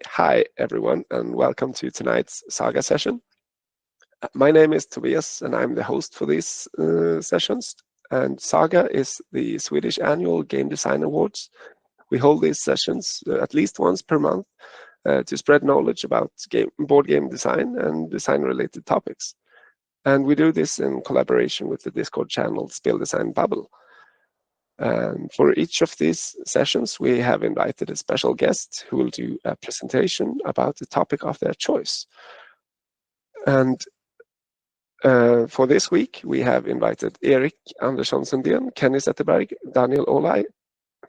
Hi, everyone, and welcome to tonight's SAGA session. My name is Tobias, and I'm the host for these sessions. And SAGA is the Swedish annual Game Design Awards. We hold these sessions at least once per month to spread knowledge about board game design and design-related topics. And we do this in collaboration with the Discord channel Spel Design Bubble. And for each of these sessions, we have invited a special guest who will do a presentation about the topic of their choice. And for this week, we have invited Erik Andersson Sundén, Kenny Zetterberg, Daniel Olai,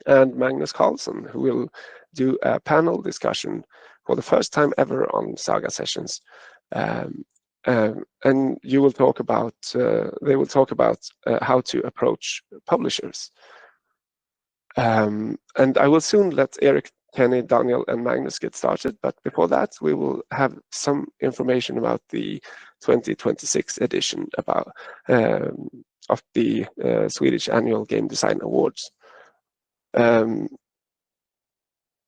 and Magnus Karlsson, who will do a panel discussion for the first time ever on SAGA Sessions. And you will talk about, they will talk about how to approach publishers. And I will soon let Erik, Kenny, Daniel, and Magnus get started. But before that, we will have some information about the 2026 edition of the Swedish Annual Game Design Awards.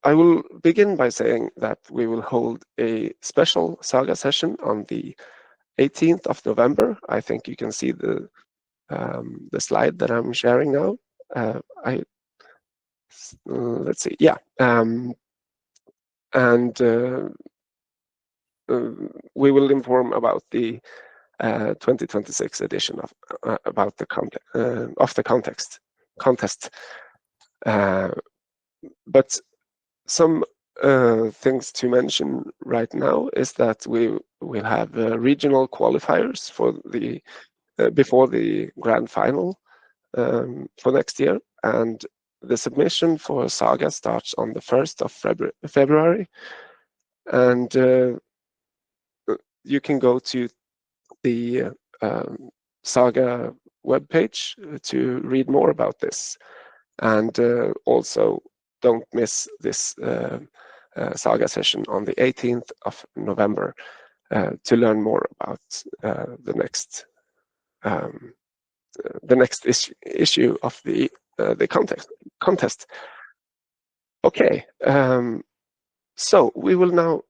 I will begin by saying that we will hold a special SAGA session on the 18th of November. I think you can see the slide that I'm sharing now. Let's see, yeah. We will inform about the 2026 edition about the contest. But some things to mention right now is that we will have regional qualifiers for the before the grand final for next year, and the submission for SAGA starts on the 1st of February, and you can go to the SAGA webpage to read more about this. And also don't miss this SAGA session on the 18th of November to learn more about the next issue of the contest. Okay, so we will now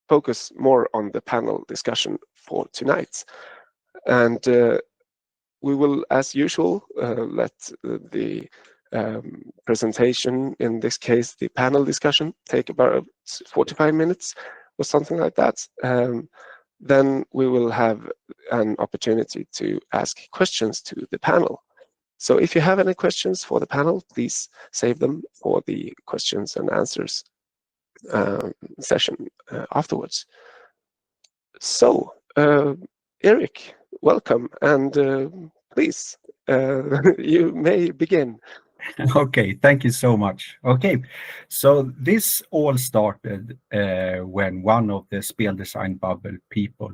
focus more on the panel discussion for tonight, and we will, as usual, let the presentation, in this case the panel discussion, take about 45 minutes or something like that. Then we will have an opportunity to ask questions to the panel. So if you have any questions for the panel, please save them for the questions and answers session afterwards. So, Erik, welcome, and please, you may begin. Okay, thank you so much. Okay, so this all started when one of the Spel Design Bubble people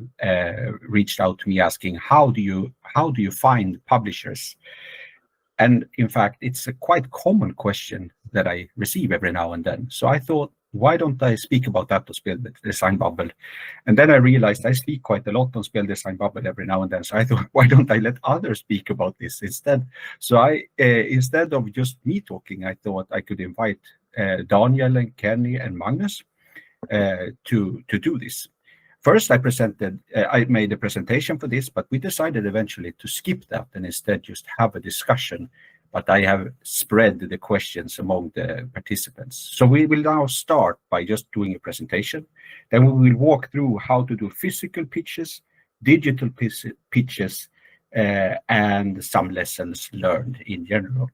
reached out to me asking, how do you find publishers? And in fact, it's a quite common question that I receive every now and then. So I thought, why don't I speak about that on Spel Design Bubble? And then I realized I speak quite a lot on Spel Design Bubble every now and then. So I thought, why don't I let others speak about this instead? So I, instead of just me talking, I thought I could invite Daniel and Kenny and Magnus to do this. First, I made a presentation for this, but we decided eventually to skip that and instead just have a discussion. But I have spread the questions among the participants. So we will now start by just doing a presentation. Then we will walk through how to do physical pitches, digital pitches, and some lessons learned in general.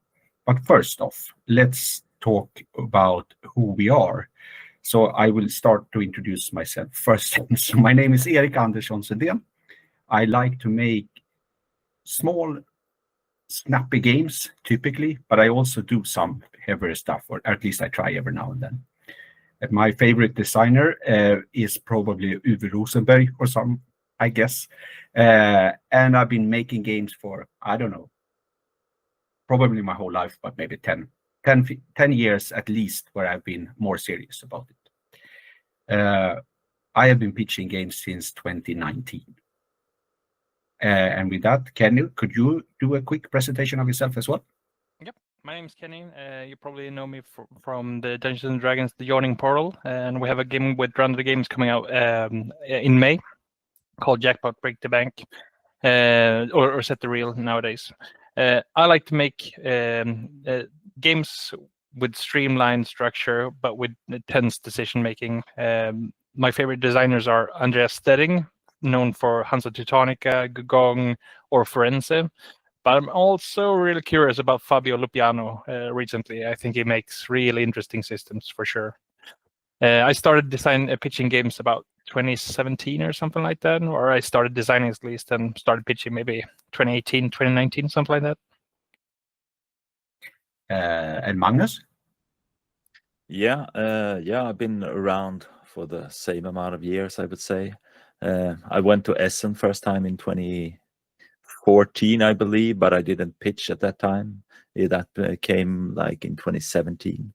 But first off, let's talk about who we are. So I will start to introduce myself first. So my name is Erik Andersson Sundén. I like to make small, snappy games typically, but I also do some heavier stuff, or at least I try every now and then. And my favorite designer is probably Uwe Rosenberg or some, I guess. And I've been making games for, I don't know, probably my whole life, but maybe 10 years at least where I've been more serious about it. I have been pitching games since 2019. And with that, Kenny, could you do a quick presentation of yourself as well? Yep, My name's Kenny. You probably know me from the Dungeons and Dragons: The Yawning Portal, and we have a game with Round of the Games coming out in May called Jackpot Break the Bank, or Set the Reel nowadays. I like to make games with streamlined structure, but with tense decision making. My favorite designers are Andreas Steding, known for Hansa Teutonica, Gugong, or Forense. But I'm also really curious about Fabio Lupiano recently. I think he makes really interesting systems for sure. I started pitching games about 2017 or something like that, or I started designing at least and started pitching maybe 2018, 2019, something like that. And Magnus? Yeah, I've been around for the same amount of years, I would say. I went to Essen first time in 2014, I believe, but I didn't pitch at that time. That came like in 2017.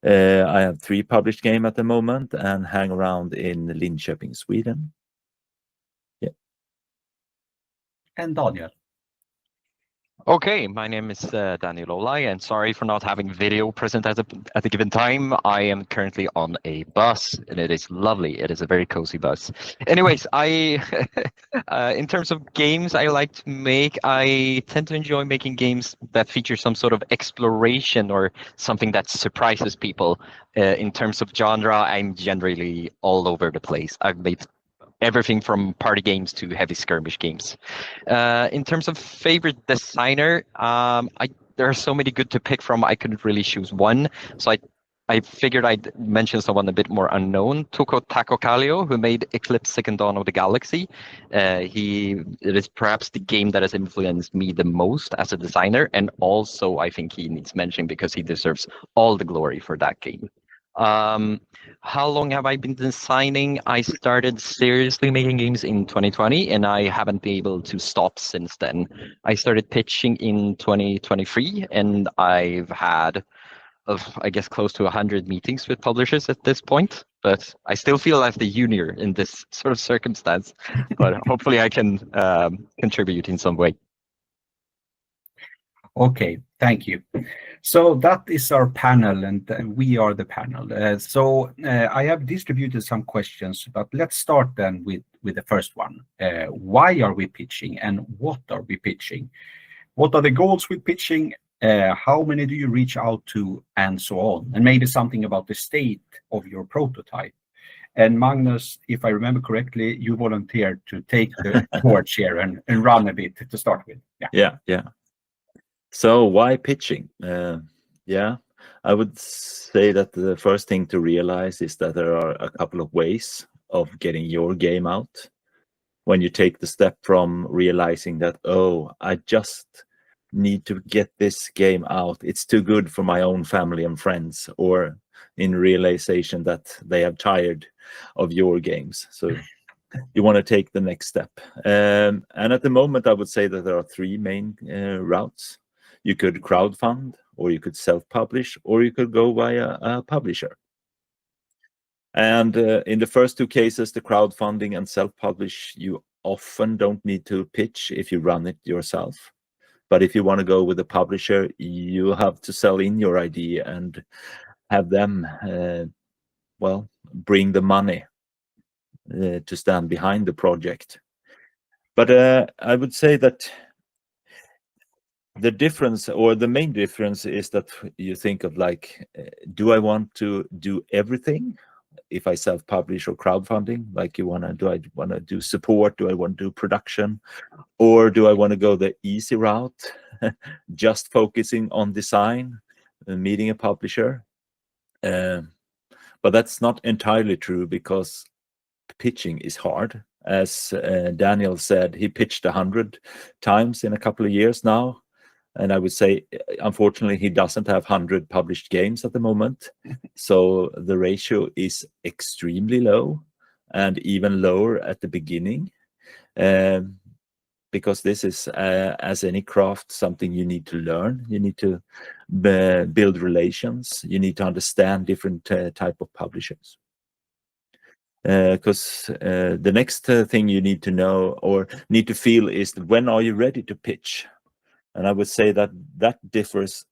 I have 3 published games at the moment and hang around in Linköping, Sweden. Yeah. And Daniel? Okay, my name is Daniel Olai, and sorry for not having video present at a given time. I am currently on a bus, and it is lovely. It is a very cozy bus. Anyways, in terms of games I like to make, I tend to enjoy making games that feature some sort of exploration or something that surprises people. In terms of genre, I'm generally all over the place. I've made everything from party games to heavy skirmish games. In terms of favorite designer, there are so many good to pick from. I couldn't really choose one, so I figured I'd mention someone a bit more unknown, Tuco Takokallio, who made Eclipse: Second Dawn of the Galaxy. It is perhaps the game that has influenced me the most as a designer, and also I think he needs mention because he deserves all the glory for that game. How long have I been designing? I started seriously making games in 2020, and I haven't been able to stop since then. I started pitching in 2023, and I've had, I guess, close to 100 meetings with publishers at this point. But I still feel like the junior in this sort of circumstance. But hopefully I can contribute in some way. Okay, thank you. So that is our panel, and we are the panel. I have distributed some questions, but let's start then with the first one. Why are we pitching, and what are we pitching? What are the goals with pitching? How many do you reach out to, and so on? And maybe something about the state of your prototype. And Magnus, if I remember correctly, you volunteered to take the board chair and run a bit to start with. Yeah. So why pitching? I would say that the first thing to realize is that there are a couple of ways of getting your game out. When you take the step from realizing that, oh, I just need to get this game out, it's too good for my own family and friends, or in realization that they have tired of your games. So you want to take the next step. And at the moment, I would say that there are 3 main routes. You could crowdfund, or you could self-publish, or you could go via a publisher. And in the first 2 cases, the crowdfunding and self-publish, you often don't need to pitch if you run it yourself. But if you want to go with a publisher, you have to sell in your idea and have them, bring the money to stand behind the project. But I would say that the difference, or the main difference, is that you think of like, do I want to do everything if I self-publish or crowdfunding? Like, do I want to do support? Do I want to do production? Or do I want to go the easy route, just focusing on design and meeting a publisher? But that's not entirely true, because pitching is hard. As Daniel said, he pitched 100 times in a couple of years now. And I would say, unfortunately, he doesn't have 100 published games at the moment. So the ratio is extremely low, and even lower at the beginning. Because this is, as any craft, something you need to learn. You need to build relations. You need to understand different type of publishers. Because the next thing you need to know or need to feel is, when are you ready to pitch? And I would say that differs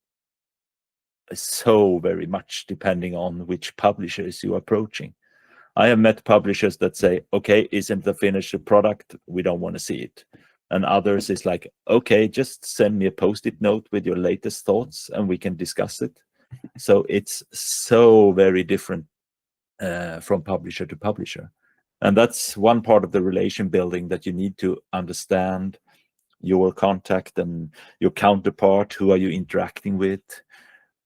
so very much depending on which publishers you're approaching. I have met publishers that say, okay, isn't the finished product? We don't want to see it. And others is like, okay, just send me a post-it note with your latest thoughts and we can discuss it. So it's so very different from publisher to publisher. And that's one part of the relation building, that you need to understand your contact and your counterpart. Who are you interacting with?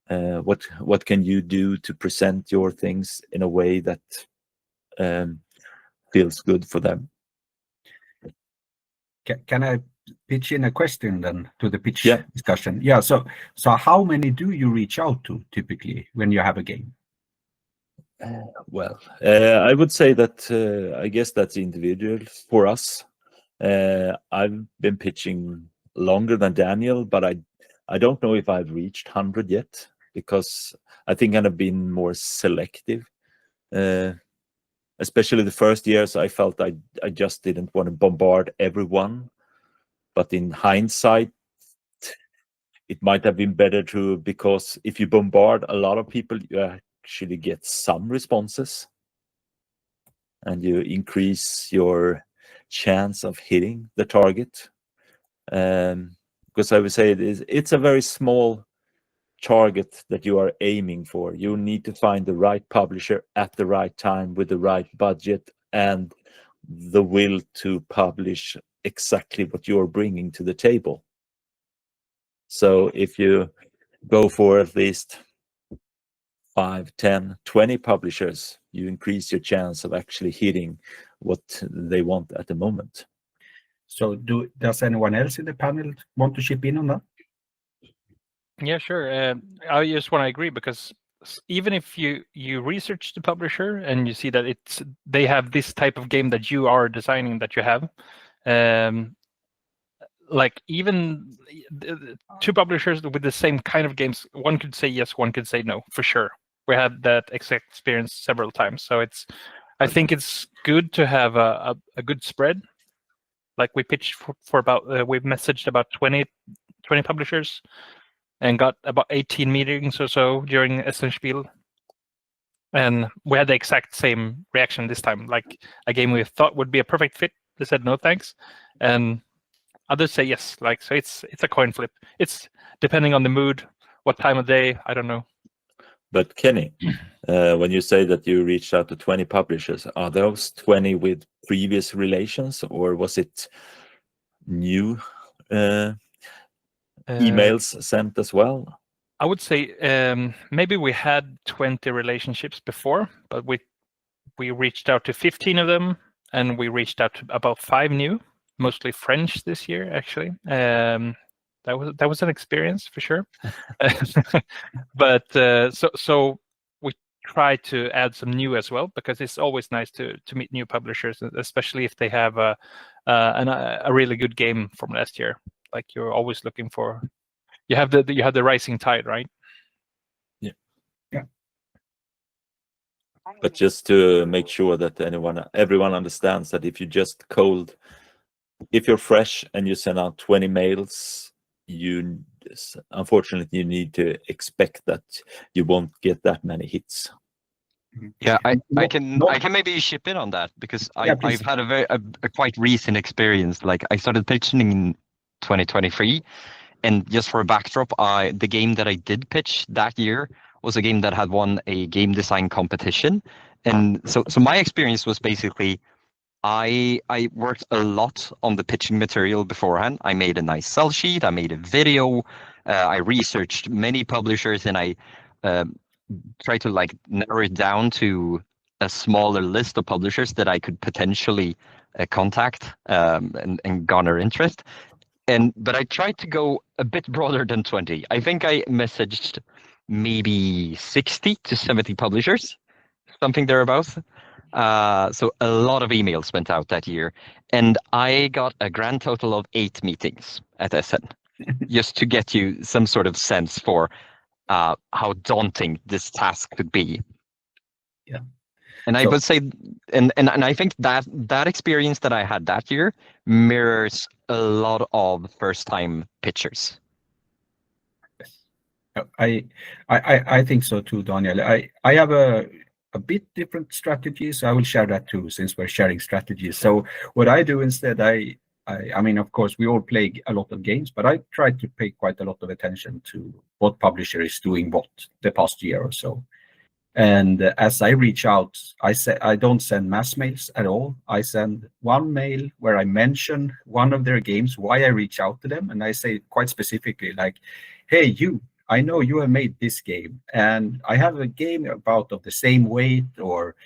What can you do to present your things in a way that feels good for them? Can I pitch in a question then to the pitch Yeah. discussion? Yeah. So how many do you reach out to typically when you have a game? Well, I would say that I guess that's individual for us. I've been pitching longer than Daniel, but I don't know if I've reached 100 yet, because I think I've been more selective. Especially the first years, I felt I just didn't want to bombard everyone. But in hindsight, it might have been better to, because if you bombard a lot of people, you actually get some responses and you increase your chance of hitting the target. Because I would say it's a very small target that you are aiming for. You need to find the right publisher at the right time with the right budget and the will to publish exactly what you're bringing to the table. So if you go for at least 5, 10, 20 publishers, you increase your chance of actually hitting what they want at the moment. So does anyone else in the panel want to chip in on that? Yeah, sure. I just want to agree, because even if you research the publisher and you see that they have this type of game that you are designing that you have, like even two publishers with the same kind of games, one could say yes, one could say no, for sure. We had that exact experience several times. So I think it's good to have a good spread. Like we pitched for about, we've messaged about 20 publishers and got about 18 meetings or so during Essenspiel. And we had the exact same reaction this time. Like a game we thought would be a perfect fit, they said no thanks. And others say yes. Like, so it's a coin flip. It's depending on the mood, what time of day, I don't know. But Kenny, when you say that you reached out to 20 publishers, are those 20 with previous relations, or was it new emails sent as well? I would say maybe we had 20 relationships before, but we reached out to 15 of them, and we reached out to about 5 new, mostly French this year, actually. That was an experience for sure. But so we try to add some new as well, because it's always nice to meet new publishers, especially if they have a really good game from last year. Like you're always looking for, you have the rising tide, right? Yeah. But just to make sure that everyone understands that if you're fresh and you send out 20 mails, unfortunately you need to expect that you won't get that many hits. Yeah, I can maybe chip in on that, because I've had a quite recent experience. Like I started pitching in 2023, and just for a backdrop, the game that I did pitch that year was a game that had won a game design competition. And so my experience was basically, I worked a lot on the pitching material beforehand. I made a nice sell sheet, I made a video, I researched many publishers, and I tried to like narrow it down to a smaller list of publishers that I could potentially contact and garner interest. But I tried to go a bit broader than 20. I think I messaged maybe 60 to 70 publishers, something thereabouts. So a lot of emails went out that year, and I got a grand total of 8 meetings at SN, just to get you some sort of sense for how daunting this task could be. Yeah. And I would say, and I think that experience that I had that year mirrors a lot of first-time pitchers. I think so too, Daniel. I have a bit different strategies. I will share that too, since we're sharing strategies. So what I do instead, I mean, of course, we all play a lot of games, but I try to pay quite a lot of attention to what publisher is doing what the past year or so. And as I reach out, I don't send mass mails at all. I send one mail where I mention one of their games, why I reach out to them, and I say quite specifically, like, "Hey, I know you have made this game, and I have a game about of the same weight or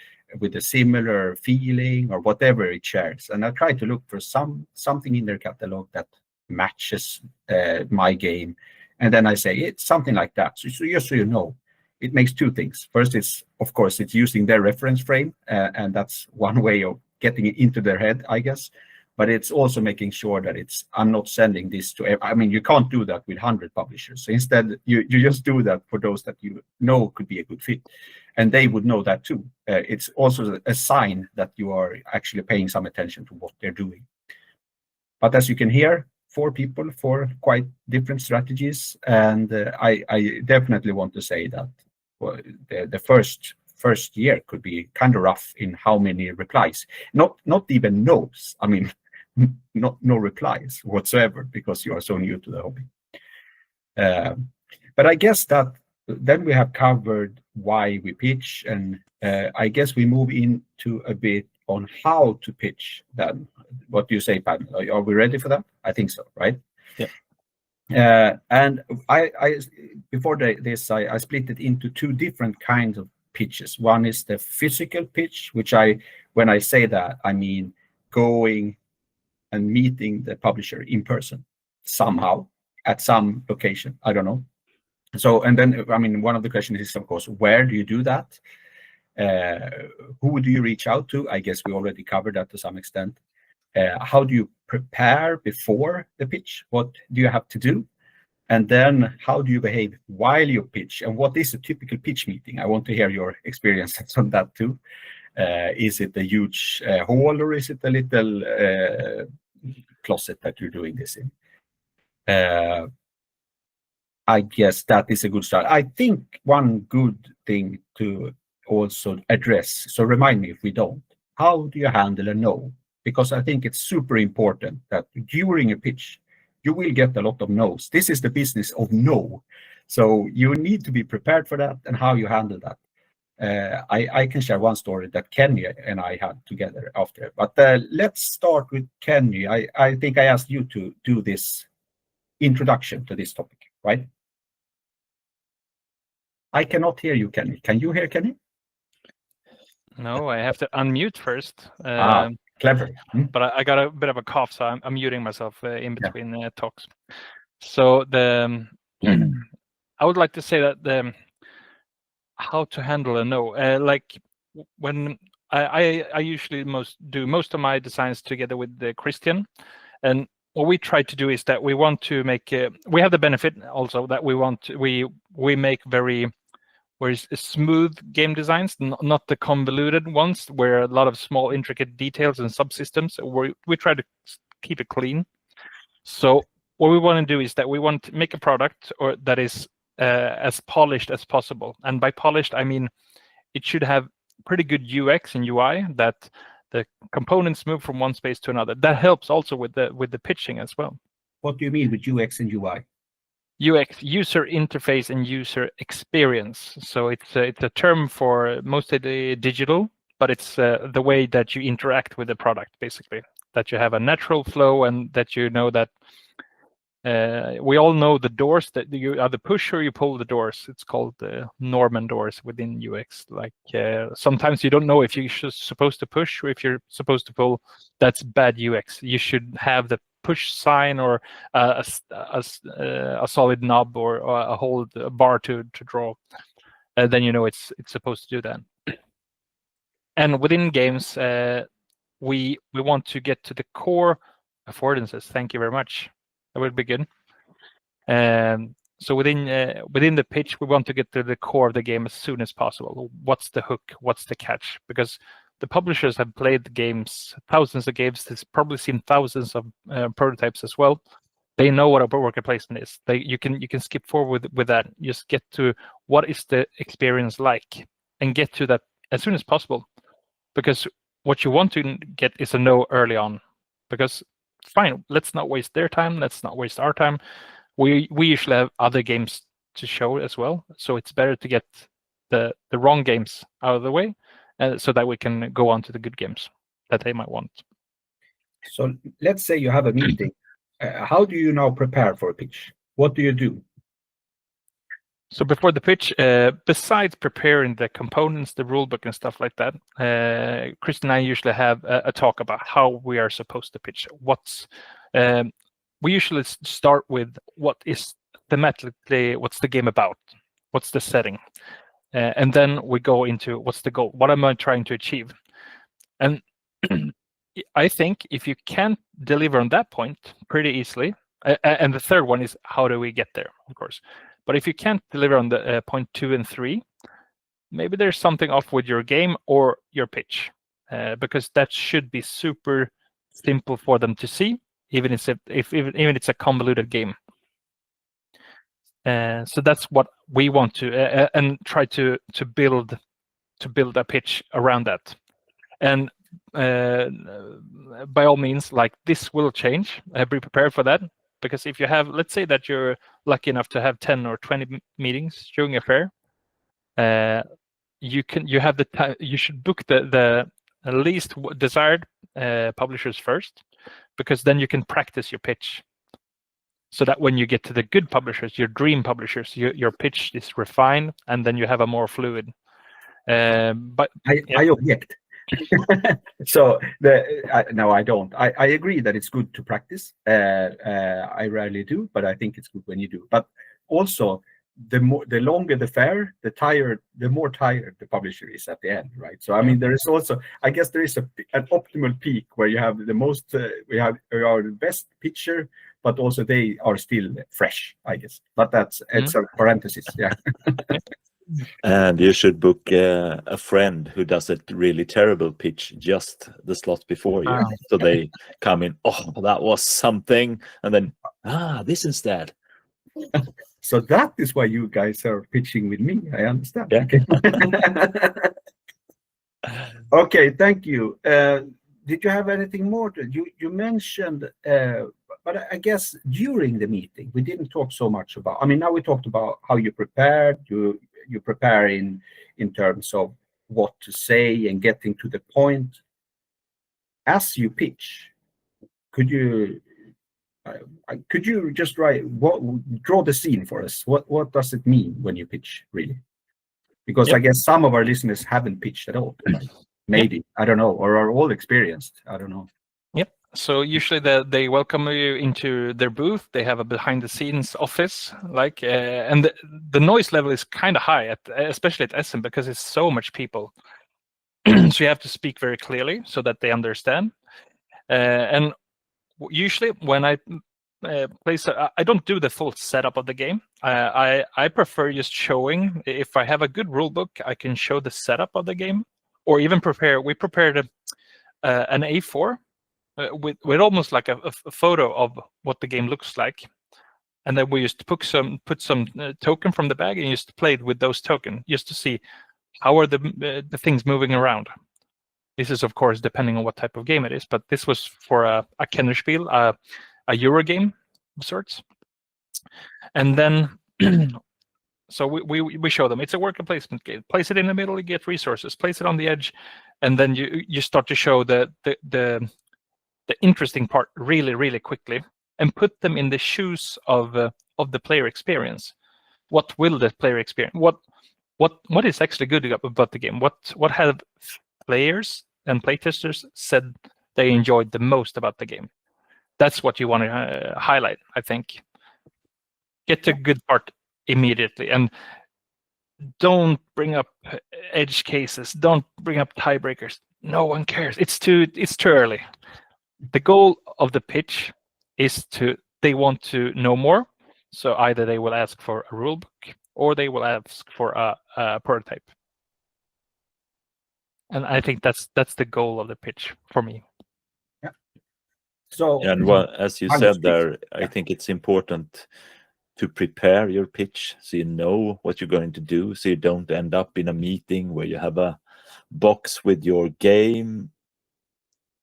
with a similar feeling or whatever it shares." And I try to look for something in their catalog that matches my game, and then I say it's something like that. So just so you know. It makes two things. First, of course, it's using their reference frame, and that's one way of getting it into their head, I guess. But it's also making sure that I'm not sending this to. I mean, you can't do that with 100 publishers. So instead, you just do that for those that you know could be a good fit, and they would know that too. It's also a sign that you are actually paying some attention to what they're doing. But as you can hear, 4 people, 4 quite different strategies, and I definitely want to say that. Well, the first year could be kind of rough in how many replies. Not even no's. I mean, no replies whatsoever because you are so new to the hobby. But I guess that then we have covered why we pitch, and I guess we move into a bit on how to pitch. Then, what do you say, Pat? Are we ready for that? I think so, right? Yeah. And I before this, I split it into 2 different kinds of pitches. One is the physical pitch, which when I say that, I mean going and meeting the publisher in person somehow at some location. I don't know. So, and then, I mean, one of the questions is, of course, where do you do that? Who do you reach out to? I guess we already covered that to some extent. How do you prepare before the pitch? What do you have to do? And then how do you behave while you pitch? And what is a typical pitch meeting? I want to hear your experiences on that too. Is it a huge hall, or is it a little closet that you're doing this in? I guess that is a good start. I think one good thing to also address, so remind me if we don't, how do you handle a no? Because I think it's super important that during a pitch, you will get a lot of no's. This is the business of no. So you need to be prepared for that and how you handle that. I can share one story that Kenny and I had together after. But let's start with Kenny. I think I asked you to do this introduction to this topic, right? I cannot hear you, Kenny. Can you hear Kenny? No, I have to unmute first. Clever. But I got a bit of a cough, so I'm muting myself in between talks. So I would like to say that how to handle a no. Like when I usually do most of my designs together with Christian, and what we try to do is that we want to make. We have the benefit also that we make very smooth game designs, not the convoluted ones where a lot of small intricate details and subsystems. We try to keep it clean. So what we want to do is that we want to make a product that is as polished as possible. And by polished, I mean it should have pretty good UX and UI, that the components move from one space to another. That helps also with the pitching as well. What do you mean with UX and UI? UX, user interface and user experience. So it's a term for mostly digital, but it's the way that you interact with the product, basically. That you have a natural flow, and that you know that we all know the doors, that you either push or you pull the doors. It's called the Norman doors within UX. Like sometimes you don't know if you're supposed to push or if you're supposed to pull. That's bad UX. You should have the push sign or a solid knob or a bar to draw. Then you know it's supposed to do that. And within games, we want to get to the core affordances. Thank you very much. That would be good. So within the pitch, we want to get to the core of the game as soon as possible. What's the hook? What's the catch? Because the publishers have played the games, thousands of games. They've probably seen thousands of prototypes as well. they know what a worker placement is. You can skip forward with that. Just get to what is the experience like, and get to that as soon as possible. Because what you want to get is a no early on. Because fine, let's not waste their time. Let's not waste our time. We usually have other games to show as well, so it's better to get the wrong games out of the way, so that we can go on to the good games that they might want. So let's say you have a meeting. How do you now prepare for a pitch? What do you do? So before the pitch, besides preparing the components, the rulebook and stuff like that, Chris and I usually have a talk about how we are supposed to pitch. We usually start with what is thematically, what's the game about? What's the setting? And then we go into what's the goal? What am I trying to achieve? And I think if you can deliver on that point pretty easily, and the third one is how do we get there, of course. But if you can't deliver on the point 2 and 3, maybe there's something off with your game or your pitch, because that should be super simple for them to see, even if it's a convoluted game. So that's what we want to and try to build a pitch around that. And by all means, like, this will change. Be prepared for that, because if you have, let's say that you're lucky enough to have 10 or 20 meetings during a fair, you have the time. You should book the least desired publishers first, because then you can practice your pitch, so that when you get to the good publishers, your dream publishers, your pitch is refined, and then you have a more fluid. But I object. So no, I don't. I agree that it's good to practice. I rarely do, but I think it's good when you do. But also, the longer the fair, the more tired the publisher is at the end, right? So I mean, there is also, I guess, there is an optimal peak where you have the most, we are the best pitcher, but also they are still fresh, I guess. But it's a parenthesis, yeah. And you should book a friend who does a really terrible pitch just the slot before you. So they come in, oh, that was something. And then, this instead. So that is why you guys are pitching with me. I understand. Yeah. Okay. Okay, thank you. Did you have anything more? You mentioned, but I guess during the meeting, we didn't talk so much about, I mean, now we talked about how you prepared, you prepare in terms of what to say and getting to the point. As you pitch, could you just draw the scene for us? What does it mean when you pitch, really? Because I guess some of our listeners haven't pitched at all. Maybe, I don't know, or are all experienced. I don't know. Yep. So usually they welcome you into their booth. They have a behind-the-scenes office, and the noise level is kind of high, especially at Essen, because it's so much people. So you have to speak very clearly so that they understand. And usually when I place, I don't do the full setup of the game. I prefer just showing. If I have a good rule book, I can show the setup of the game, or even prepare. We prepared an A4 with almost like a photo of what the game looks like, and then we just put some token from the bag and just played with those tokens just to see how are the things moving around. This is, of course, depending on what type of game it is, but this was for a Kennerspiel, a Euro game of sorts. And then, so we show them it's a worker placement game. Place it in the middle, you get resources. Place it on the edge, and then you start to show the interesting part really, really quickly, and put them in the shoes of the player experience. What will the player experience? What is actually good about the game? What have players and playtesters said they enjoyed the most about the game? That's what you want to highlight, I think. Get the good part immediately, and don't bring up edge cases. Don't bring up tiebreakers. No one cares. It's too early. The goal of the pitch is they want to know more. So either they will ask for a rule book or they will ask for a prototype. And I think that's the goal of the pitch for me. Yeah. So, And as you Magnus, said please. there, I Yeah. think it's important to prepare your pitch so you know what you're going to do, so you don't end up in a meeting where you have a box with your game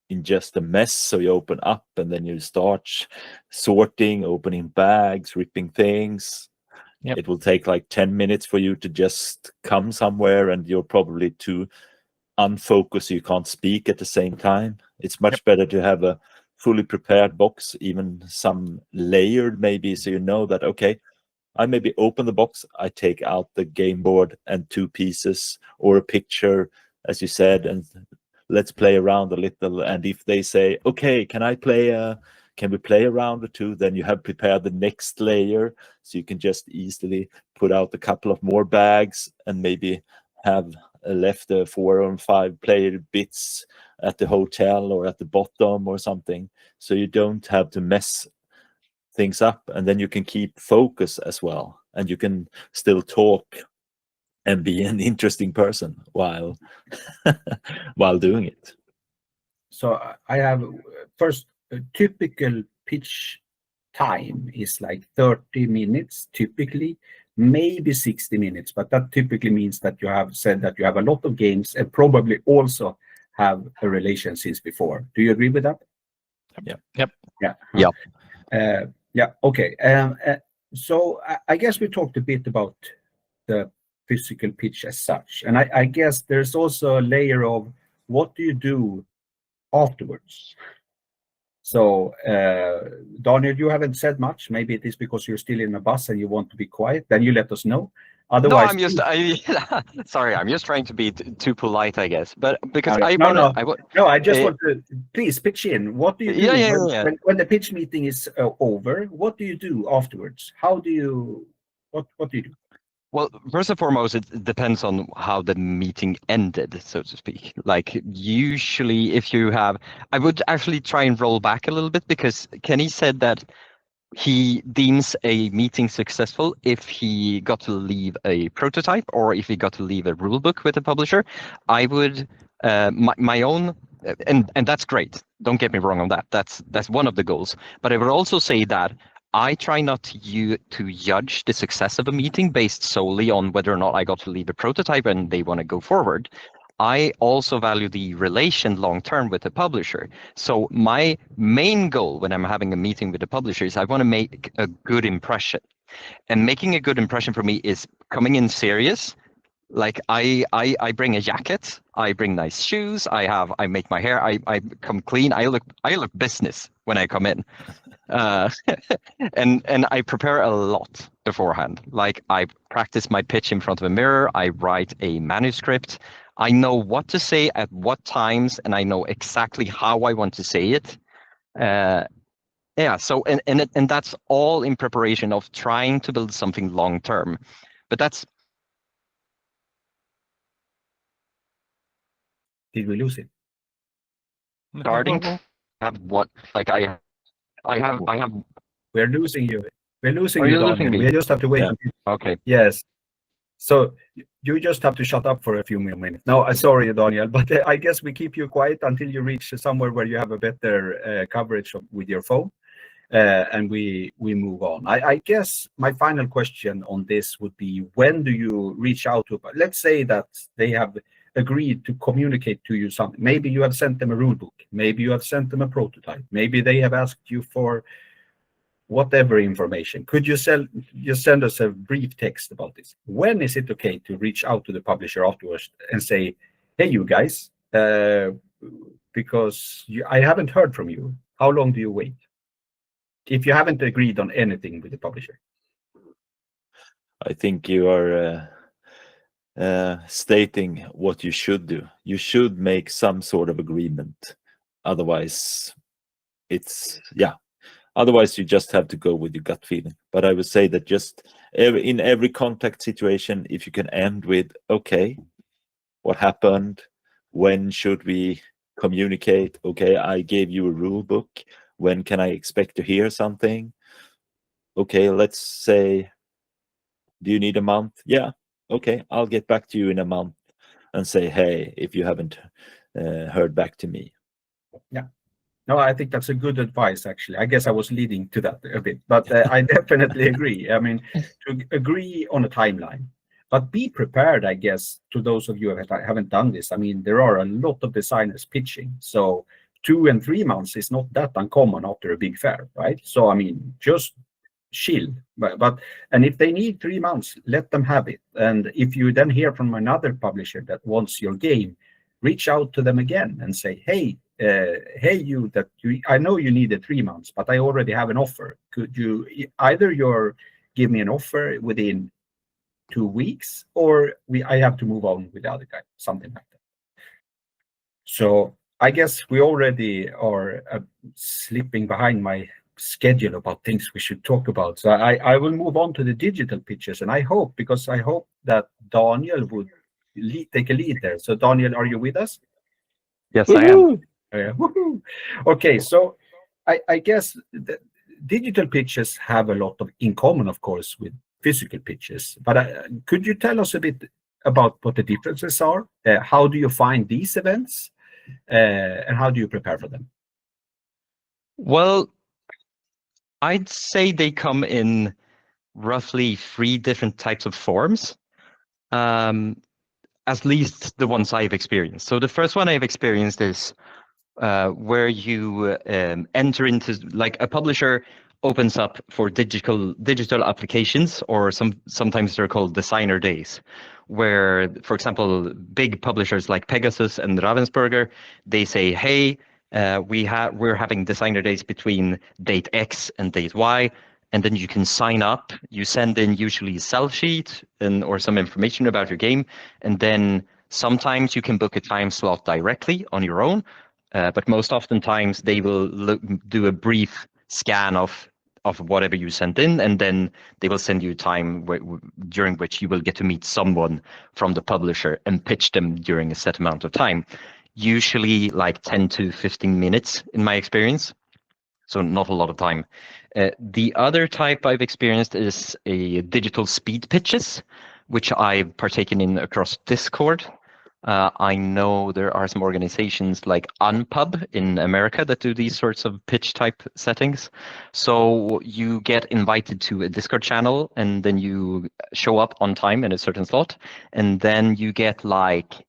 in just a mess. So you open up and then you start sorting, opening bags, ripping things. Yep. It will take like 10 minutes for you to just come somewhere, and you're probably too unfocused, so you can't speak at the same time. It's much better to have a fully prepared box, even some layered maybe, so you know that, okay, I maybe open the box, I take out the game board and 2 pieces or a picture, as you said, and let's play around a little. And if they say, okay, can we play a round or 2, then you have prepared the next layer, so you can just easily put out a couple of more bags and maybe have left 4 or 5 player bits at the hotel or at the bottom or something, so you don't have to mess things up, and then you can keep focus as well, and you can still talk and be an interesting person while while doing it. So I have first, a typical pitch time is like 30 minutes, typically, maybe 60 minutes, but that typically means that you have said that you have a lot of games and probably also have a relation since before. Do you agree with that? Yep. Yeah. Yep. Yeah. Okay. So I guess we talked a bit about the physical pitch as such, and I guess there's also a layer of what do you do afterwards. So Daniel, you haven't said much. Maybe it is because you're still in a bus and you want to be quiet. Then you let us know. Otherwise, Sorry, I'm just trying to be too polite, I guess. But because I just want to please pitch in. What do you do when the pitch meeting is over? What do you do afterwards? What do you do? Well, first and foremost, it depends on how the meeting ended, so to speak. Like usually if you have, I would actually try and roll back a little bit, because Kenny said that he deems a meeting successful if he got to leave a prototype or if he got to leave a rule book with the publisher. I would, my own, and that's great. Don't get me wrong on that. That's one of the goals. But I would also say that I try not to judge the success of a meeting based solely on whether or not I got to leave a prototype and they want to go forward. I also value the relation long term with the publisher. So my main goal when I'm having a meeting with the publisher is I want to make a good impression. And making a good impression for me is coming in serious. Like I bring a jacket, I bring nice shoes, I make my hair, I come clean, I look business when I come in. And I prepare a lot beforehand. Like I practice my pitch in front of a mirror, I write a manuscript, I know what to say at what times, and I know exactly how I want to say it. So and that's all in preparation of trying to build something long term. But that's. Did we lose it? Starting to have what, like I have. We're losing you. We're losing Are you, you Daniel. losing me? We just have to wait. Yeah. Okay. Yes. So you just have to shut up for a few more minutes. No, I'm sorry, Daniel, but I guess we keep you quiet until you reach somewhere where you have a better coverage with your phone, and we move on. I guess my final question on this would be, when do you reach out to? Let's say that they have agreed to communicate to you something. Maybe you have sent them a rule book. Maybe you have sent them a prototype. Maybe they have asked you for whatever information. Could you send us a brief text about this? When is it okay to reach out to the publisher afterwards and say, hey, you guys, because I haven't heard from you. How long do you wait? If you haven't agreed on anything with the publisher. I think you are stating what you should do. You should make some sort of agreement. Otherwise, Otherwise, you just have to go with your gut feeling. But I would say that just in every contact situation, if you can end with, okay, what happened? When should we communicate? Okay, I gave you a rule book. When can I expect to hear something? Okay, let's say, do you need a month? Yeah, okay, I'll get back to you in a month and say, hey, if you haven't heard back to me. Yeah. No, I think that's a good advice, actually. I guess I was leading to that a bit, but I definitely agree. I mean, to agree on a timeline, but be prepared, I guess, to those of you that haven't done this. I mean, there are a lot of designers pitching. So 2 and 3 months is not that uncommon after a big fair, right? So, I mean, just chill. And if they need 3 months, let them have it. And if you then hear from another publisher that wants your game, reach out to them again and say, hey, I know you needed 3 months, but I already have an offer. Could you either give me an offer within 2 weeks, or I have to move on with the other guy, something like that. So I guess we already are slipping behind my schedule about things we should talk about. So I will move on to the digital pitches, and I hope that Daniel would take a lead there. So Daniel, are you with us? Yes, I am. Okay, so I guess the digital pitches have a lot in common, of course, with physical pitches. But could you tell us a bit about what the differences are? How do you find these events, and how do you prepare for them? Well, I'd say they come in roughly 3 different types of forms. At least the ones I've experienced. So the first one I've experienced is where you enter into, like, a publisher opens up for digital applications, or sometimes they're called designer days, where, for example, big publishers like Pegasus and Ravensburger, they say, hey, we're having designer days between date X and date Y. And then you can sign up. You send in usually a sell sheet or some information about your game. And then sometimes you can book a time slot directly on your own. But most oftentimes they will do a brief scan of whatever you sent in. And then they will send you a time during which you will get to meet someone from the publisher and pitch them during a set amount of time. Usually like 10 to 15 minutes in my experience. So not a lot of time. The other type I've experienced is a digital speed pitches, which I've partaken in across Discord. I know there are some organizations like Unpub in America that do these sorts of pitch type settings. So you get invited to a Discord channel, and then you show up on time in a certain slot, and then you get, like,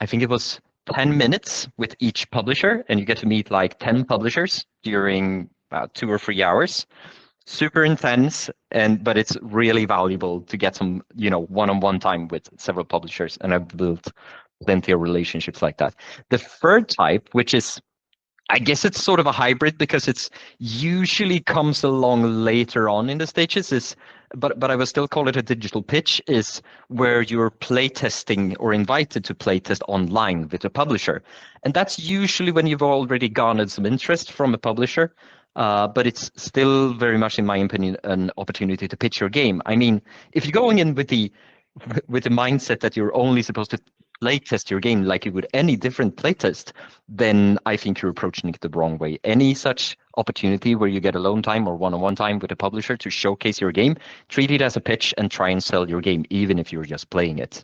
I think it was 10 minutes with each publisher, and you get to meet like 10 publishers during about 2 or 3 hours. Super intense, but it's really valuable to get some, one-on-one time with several publishers, and I've built plenty of relationships like that. The third type, which is, I guess it's sort of a hybrid, because it's usually comes along later on in the stages, but I would still call it a digital pitch, is where you're playtesting or invited to playtest online with a publisher. And that's usually when you've already garnered some interest from a publisher, but it's still very much, in my opinion, an opportunity to pitch your game. I mean, if you're going in with the mindset that you're only supposed to playtest your game like you would any different playtest, then I think you're approaching it the wrong way. Any such opportunity where you get alone time or one-on-one time with a publisher to showcase your game, treat it as a pitch and try and sell your game, even if you're just playing it.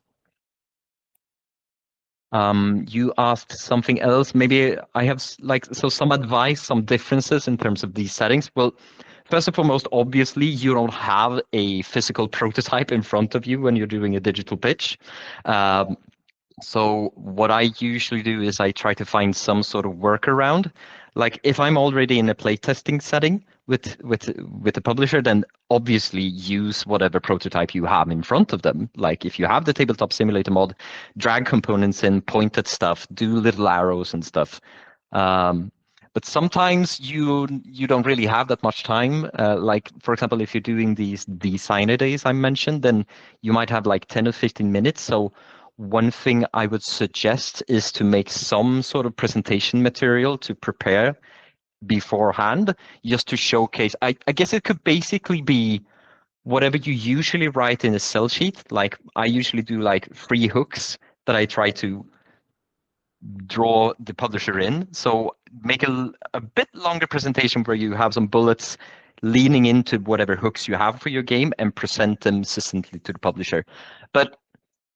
You asked something else. Maybe I have some advice, some differences in terms of these settings. Well, first and foremost, obviously, you don't have a physical prototype in front of you when you're doing a digital pitch. So what I usually do is I try to find some sort of workaround. Like, if I'm already in a playtesting setting with the publisher, then obviously use whatever prototype you have in front of them. Like, if you have the tabletop simulator mod, drag components in, point at stuff, do little arrows and stuff. But sometimes you don't really have that much time. Like, for example, if you're doing these designer days I mentioned, then you might have like 10 or 15 minutes. So one thing I would suggest is to make some sort of presentation material to prepare beforehand, just to showcase. I guess it could basically be whatever you usually write in a sell sheet. Like, I usually do like 3 hooks that I try to draw the publisher in. So make a bit longer presentation where you have some bullets leaning into whatever hooks you have for your game and present them succinctly to the publisher. But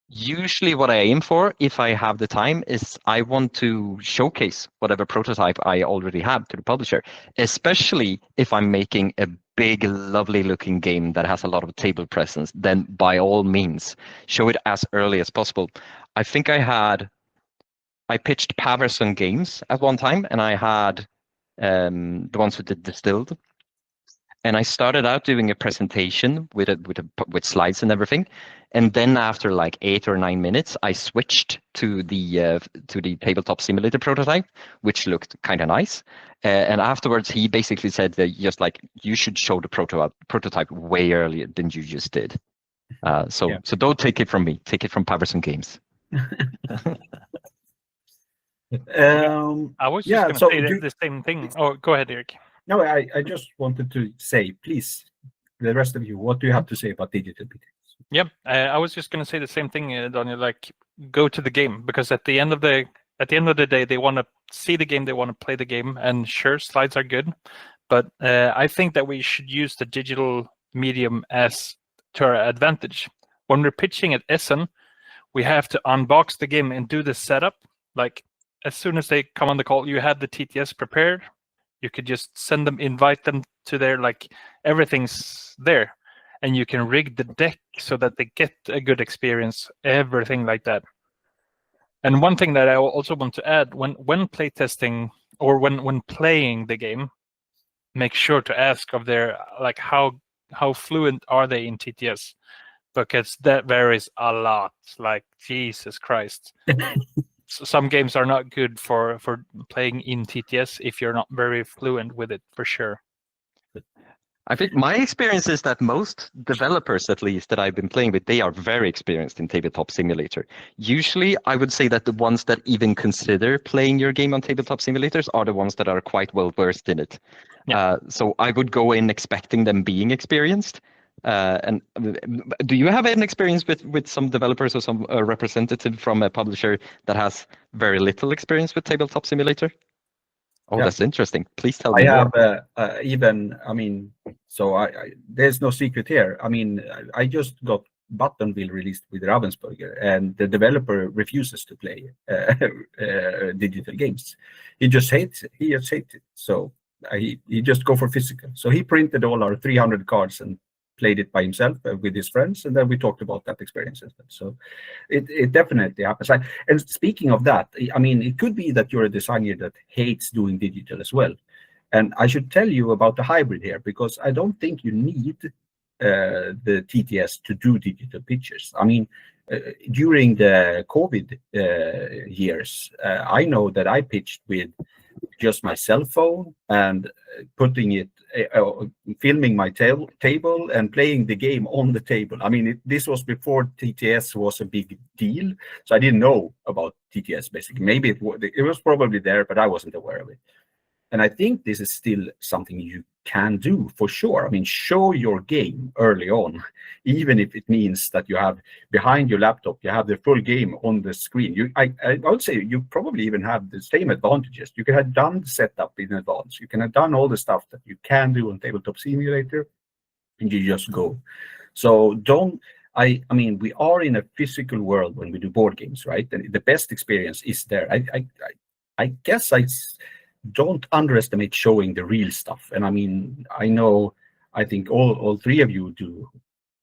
Usually what I aim for, if I have the time, is I want to showcase whatever prototype I already have to the publisher, especially if I'm making a big, lovely looking game that has a lot of table presence, then by all means, show it as early as possible. I think I pitched Paverson Games at one time, and I had the ones with the distilled. And I started out doing a presentation with slides and everything, and then after like 8 or 9 minutes, I switched to the tabletop simulator prototype, which looked kind of nice. And afterwards, he basically said that just like you should show the prototype way earlier than you just did. So don't take it from me. Take it from Paverson Games. I was just going to say the same thing. Oh, go ahead, Erik. No, I just wanted to say, please, the rest of you, what do you have to say about digital PTS? Yep, I was just going to say the same thing, Daniel. Like, go to the game, because at the end of the day, they want to see the game, they want to play the game, and sure, slides are good, but I think that we should use the digital medium as to our advantage. When we're pitching at Essen, we have to unbox the game and do the setup. Like, as soon as they come on the call, you have the TTS prepared. You could just invite them to their, like, everything's there, and you can rig the deck so that they get a good experience, everything like that. And one thing that I also want to add, when playtesting or when playing the game, make sure to ask of their, like, how fluent are they in TTS, because that varies a lot. Like, Jesus Christ. Some games are not good for playing in TTS if you're not very fluent with it, for sure. I think my experience is that most developers, at least that I've been playing with, they are very experienced in Tabletop Simulator. Usually, I would say that the ones that even consider playing your game on Tabletop Simulators are the ones that are quite well versed in it. Yeah. So I would go in expecting them being experienced. And do you have an experience with some developers or some representative from a publisher that has very little experience with Tabletop Simulator? Oh, yeah. That's interesting. Please tell me more. There's no secret here. I mean, I just got Buttonville released with Ravensburger, and the developer refuses to play digital games. He just hates it. So he just go for physical. So he printed all our 300 cards and played it by himself with his friends, and then we talked about that experience as well. So it definitely happens. And speaking of that, I mean, it could be that you're a designer that hates doing digital as well. And I should tell you about the hybrid here, because I don't think you need the TTS to do digital pictures. I mean, during the COVID years, I know that I pitched with just my cell phone and putting it, filming my table and playing the game on the table. I mean, this was before TTS was a big deal, so I didn't know about TTS basically. Maybe it was probably there, but I wasn't aware of it. And I think this is still something you can do for sure. I mean, show your game early on, even if it means that you have behind your laptop, you have the full game on the screen. I would say you probably even have the same advantages. You can have done the setup in advance. You can have done all the stuff that you can do on Tabletop Simulator, and you just go. So I mean, we are in a physical world when we do board games, right? And the best experience is there. I guess don't underestimate showing the real stuff. And I mean, I think all three of you do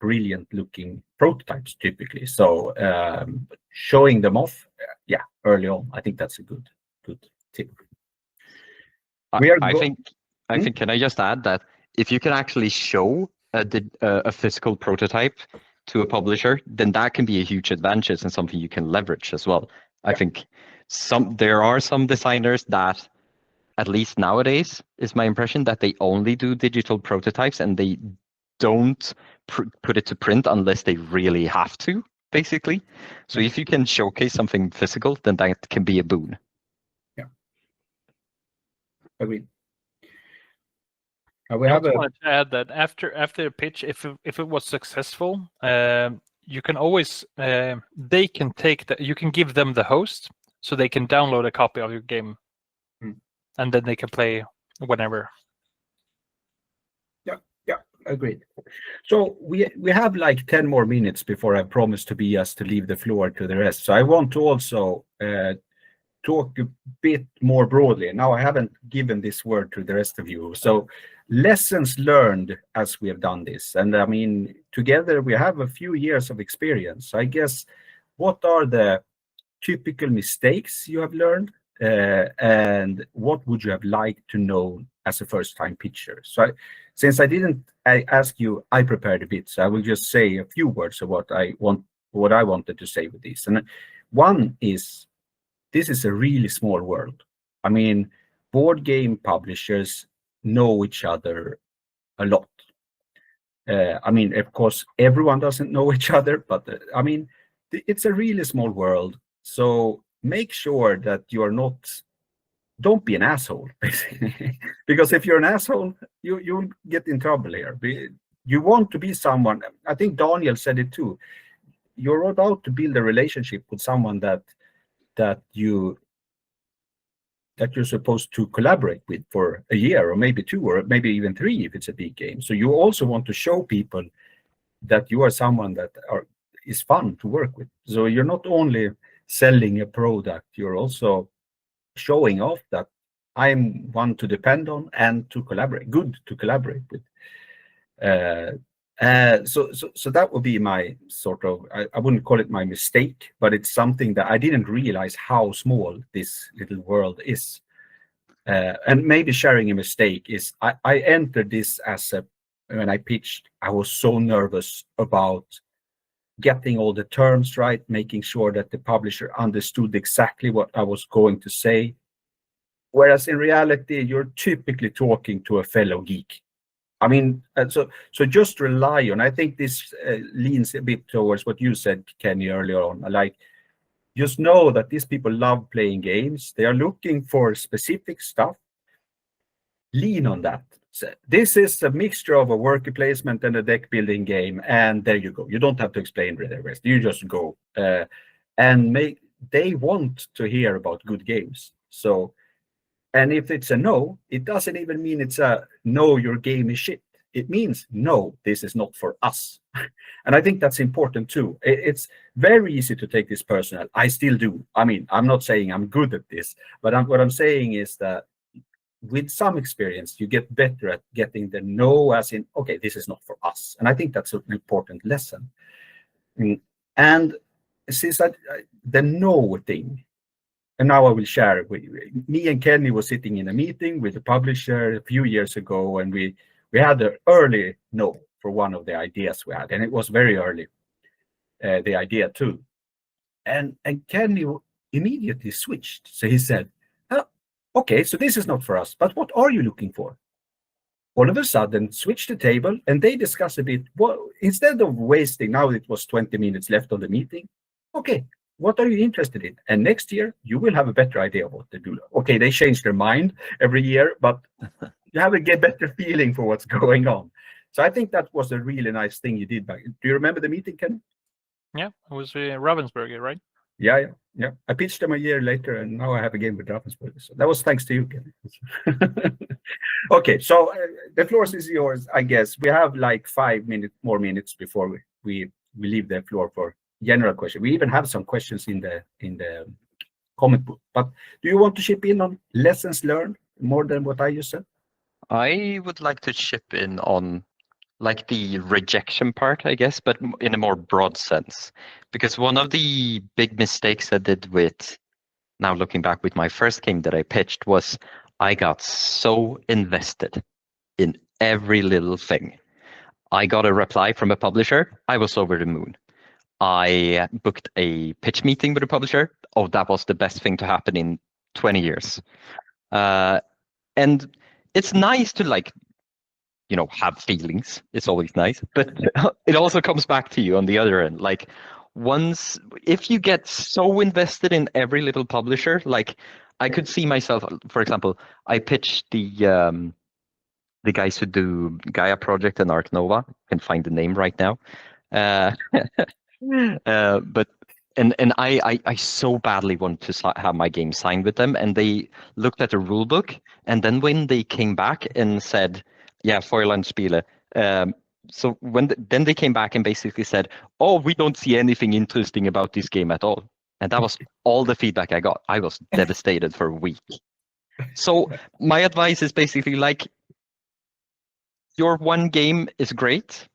brilliant looking prototypes typically. So showing them off, early on, I think that's a good tip. I think, can I just add that if you can actually show a physical prototype to a publisher, then that can be a huge advantage and something you can leverage as well. I think there are some designers that, at least nowadays, is my impression, that they only do digital prototypes and they don't put it to print unless they really have to, basically. So if you can showcase something physical, then that can be a boon. Yeah. Agreed. I wanted to add that after a pitch, if it was successful, you can always they can take you can give them the host so they can download a copy of your game. And then they can play whenever. Yeah. agreed. So we have like 10 more minutes before I promise Tobias to leave the floor to the rest. So I want to also talk a bit more broadly. Now I haven't given this word to the rest of you. So lessons learned as we have done this. And I mean, together we have a few years of experience. I guess, what are the typical mistakes you have learned? And what would you have liked to know as a first-time pitcher? So since I didn't ask you, I prepared a bit, so I will just say a few words of what I wanted to say with this. And one is, this is a really small world. I mean, board game publishers know each other a lot. I mean, of course, everyone doesn't know each other, but I mean, it's a really small world. So make sure that you are not, don't be an asshole, basically. Because if you're an asshole, you'll get in trouble here. You want to be someone, I think Daniel said it too, you're about to build a relationship with someone that you're supposed to collaborate with for a year or maybe 2 or maybe even 3 if it's a big game. So you also want to show people that you are someone that is fun to work with. So you're not only selling a product, you're also showing off that I'm one to depend on and to collaborate, good to collaborate with. So that would be my sort of, I wouldn't call it my mistake, but it's something that I didn't realize how small this little world is. And maybe sharing a mistake is, I entered this when I pitched, I was so nervous about getting all the terms right, making sure that the publisher understood exactly what I was going to say. Whereas in reality, you're typically talking to a fellow geek. I mean, so just rely on, I think this leans a bit towards what you said, Kenny, earlier on. Like, just know that these people love playing games. They are looking for specific stuff. Lean on that. So this is a mixture of a worker placement and a deck building game, and there you go. You don't have to explain the rest. You just go and they want to hear about good games. So, and if it's a no, it doesn't even mean it's a no, your game is shit. It means no, this is not for us. And I think that's important too. It's very easy to take this personal. I still do. I mean, I'm not saying I'm good at this, but what I'm saying is that with some experience, you get better at getting the no as in, okay, this is not for us. And I think that's an important lesson. And since the no thing, and now I will share it with you. Me and Kenny was sitting in a meeting with a publisher a few years ago, and we had an early no for one of the ideas we had, and it was very early, the idea too. And Kenny immediately switched. So he said, okay, so this is not for us, but what are you looking for? All of a sudden, switch the table, and they discuss a bit. Well, instead of wasting, now it was 20 minutes left on the meeting. Okay, what are you interested in? And next year, you will have a better idea of what to do. Okay, they change their mind every year, but you have a better feeling for what's going on. So I think that was a really nice thing you did back. Do you remember the meeting, Ken? Yeah, it was Ravensburger, right? Yeah. I pitched them a year later, and now I have a game with Ravensburger. So that was thanks to you, Ken. Okay, so the floor is yours, I guess. We have like 5 more minutes before we leave the floor for general question. We even have some questions in the comment book. But do you want to chip in on lessons learned more than what I just said? I would like to chip in on like the rejection part, I guess, but in a more broad sense. Because one of the big mistakes I did with, now looking back with my first game that I pitched, was I got so invested in every little thing. I got a reply from a publisher. I was over the moon. I booked a pitch meeting with a publisher. Oh, that was the best thing to happen in 20 years. And it's nice to have feelings. It's always nice, but it also comes back to you on the other end. Like, if you get so invested in every little publisher, like I could see myself, for example, I pitched the guys who do Gaia Project and Arc Nova. I can find the name right now. But I so badly wanted to have my game signed with them, and they looked at the rule book, and then when they came back and said, yeah, Feuerlandspiele, So then they came back and basically said, "Oh, we don't see anything interesting about this game at all." And that was all the feedback I got. I was devastated for a week. So my advice is basically like, your one game is great,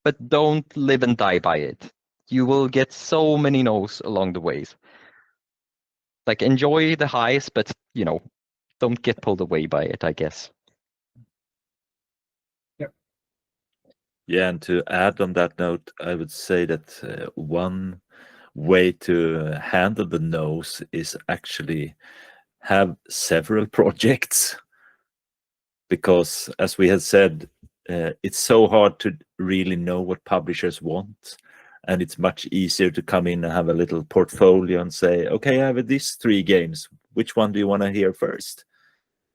but don't live and die by it. You will get so many no's along the ways. Like, enjoy the highs, but don't get pulled away by it, I guess. Yeah, and to add on that note, I would say that one way to handle the no's is actually have several projects, because as we had said, it's so hard to really know what publishers want, and it's much easier to come in and have a little portfolio and say, okay, I have these 3 games, which one do you want to hear first?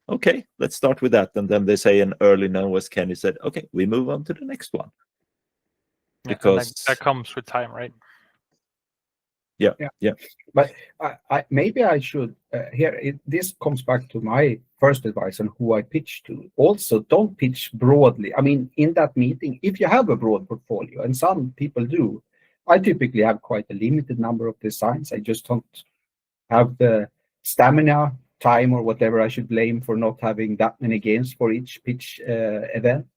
Okay, let's start with that. And then they say an early no, as Kenny said, okay, we move on to the next one. Because that comes with time, right? Yeah. But maybe I should this comes back to my first advice on who I pitch to. Also, don't pitch broadly. I mean, in that meeting, if you have a broad portfolio, and some people do, I typically have quite a limited number of designs. I just don't have the stamina, time, or whatever I should blame for not having that many games for each pitch event.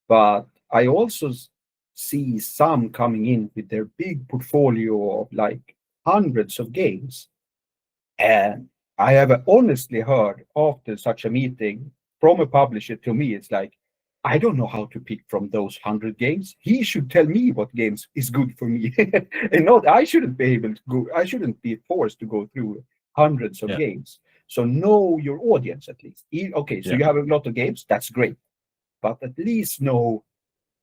But I also see some coming in with their big portfolio of like hundreds of games. And I have honestly heard after such a meeting from a publisher to me, it's like, I don't know how to pick from those 100 games. He should tell me what games is good for me. And not, I shouldn't be able to go, I shouldn't be forced to go through hundreds of games. So know your audience at least. Okay, so you have a lot of games, that's great. But at least know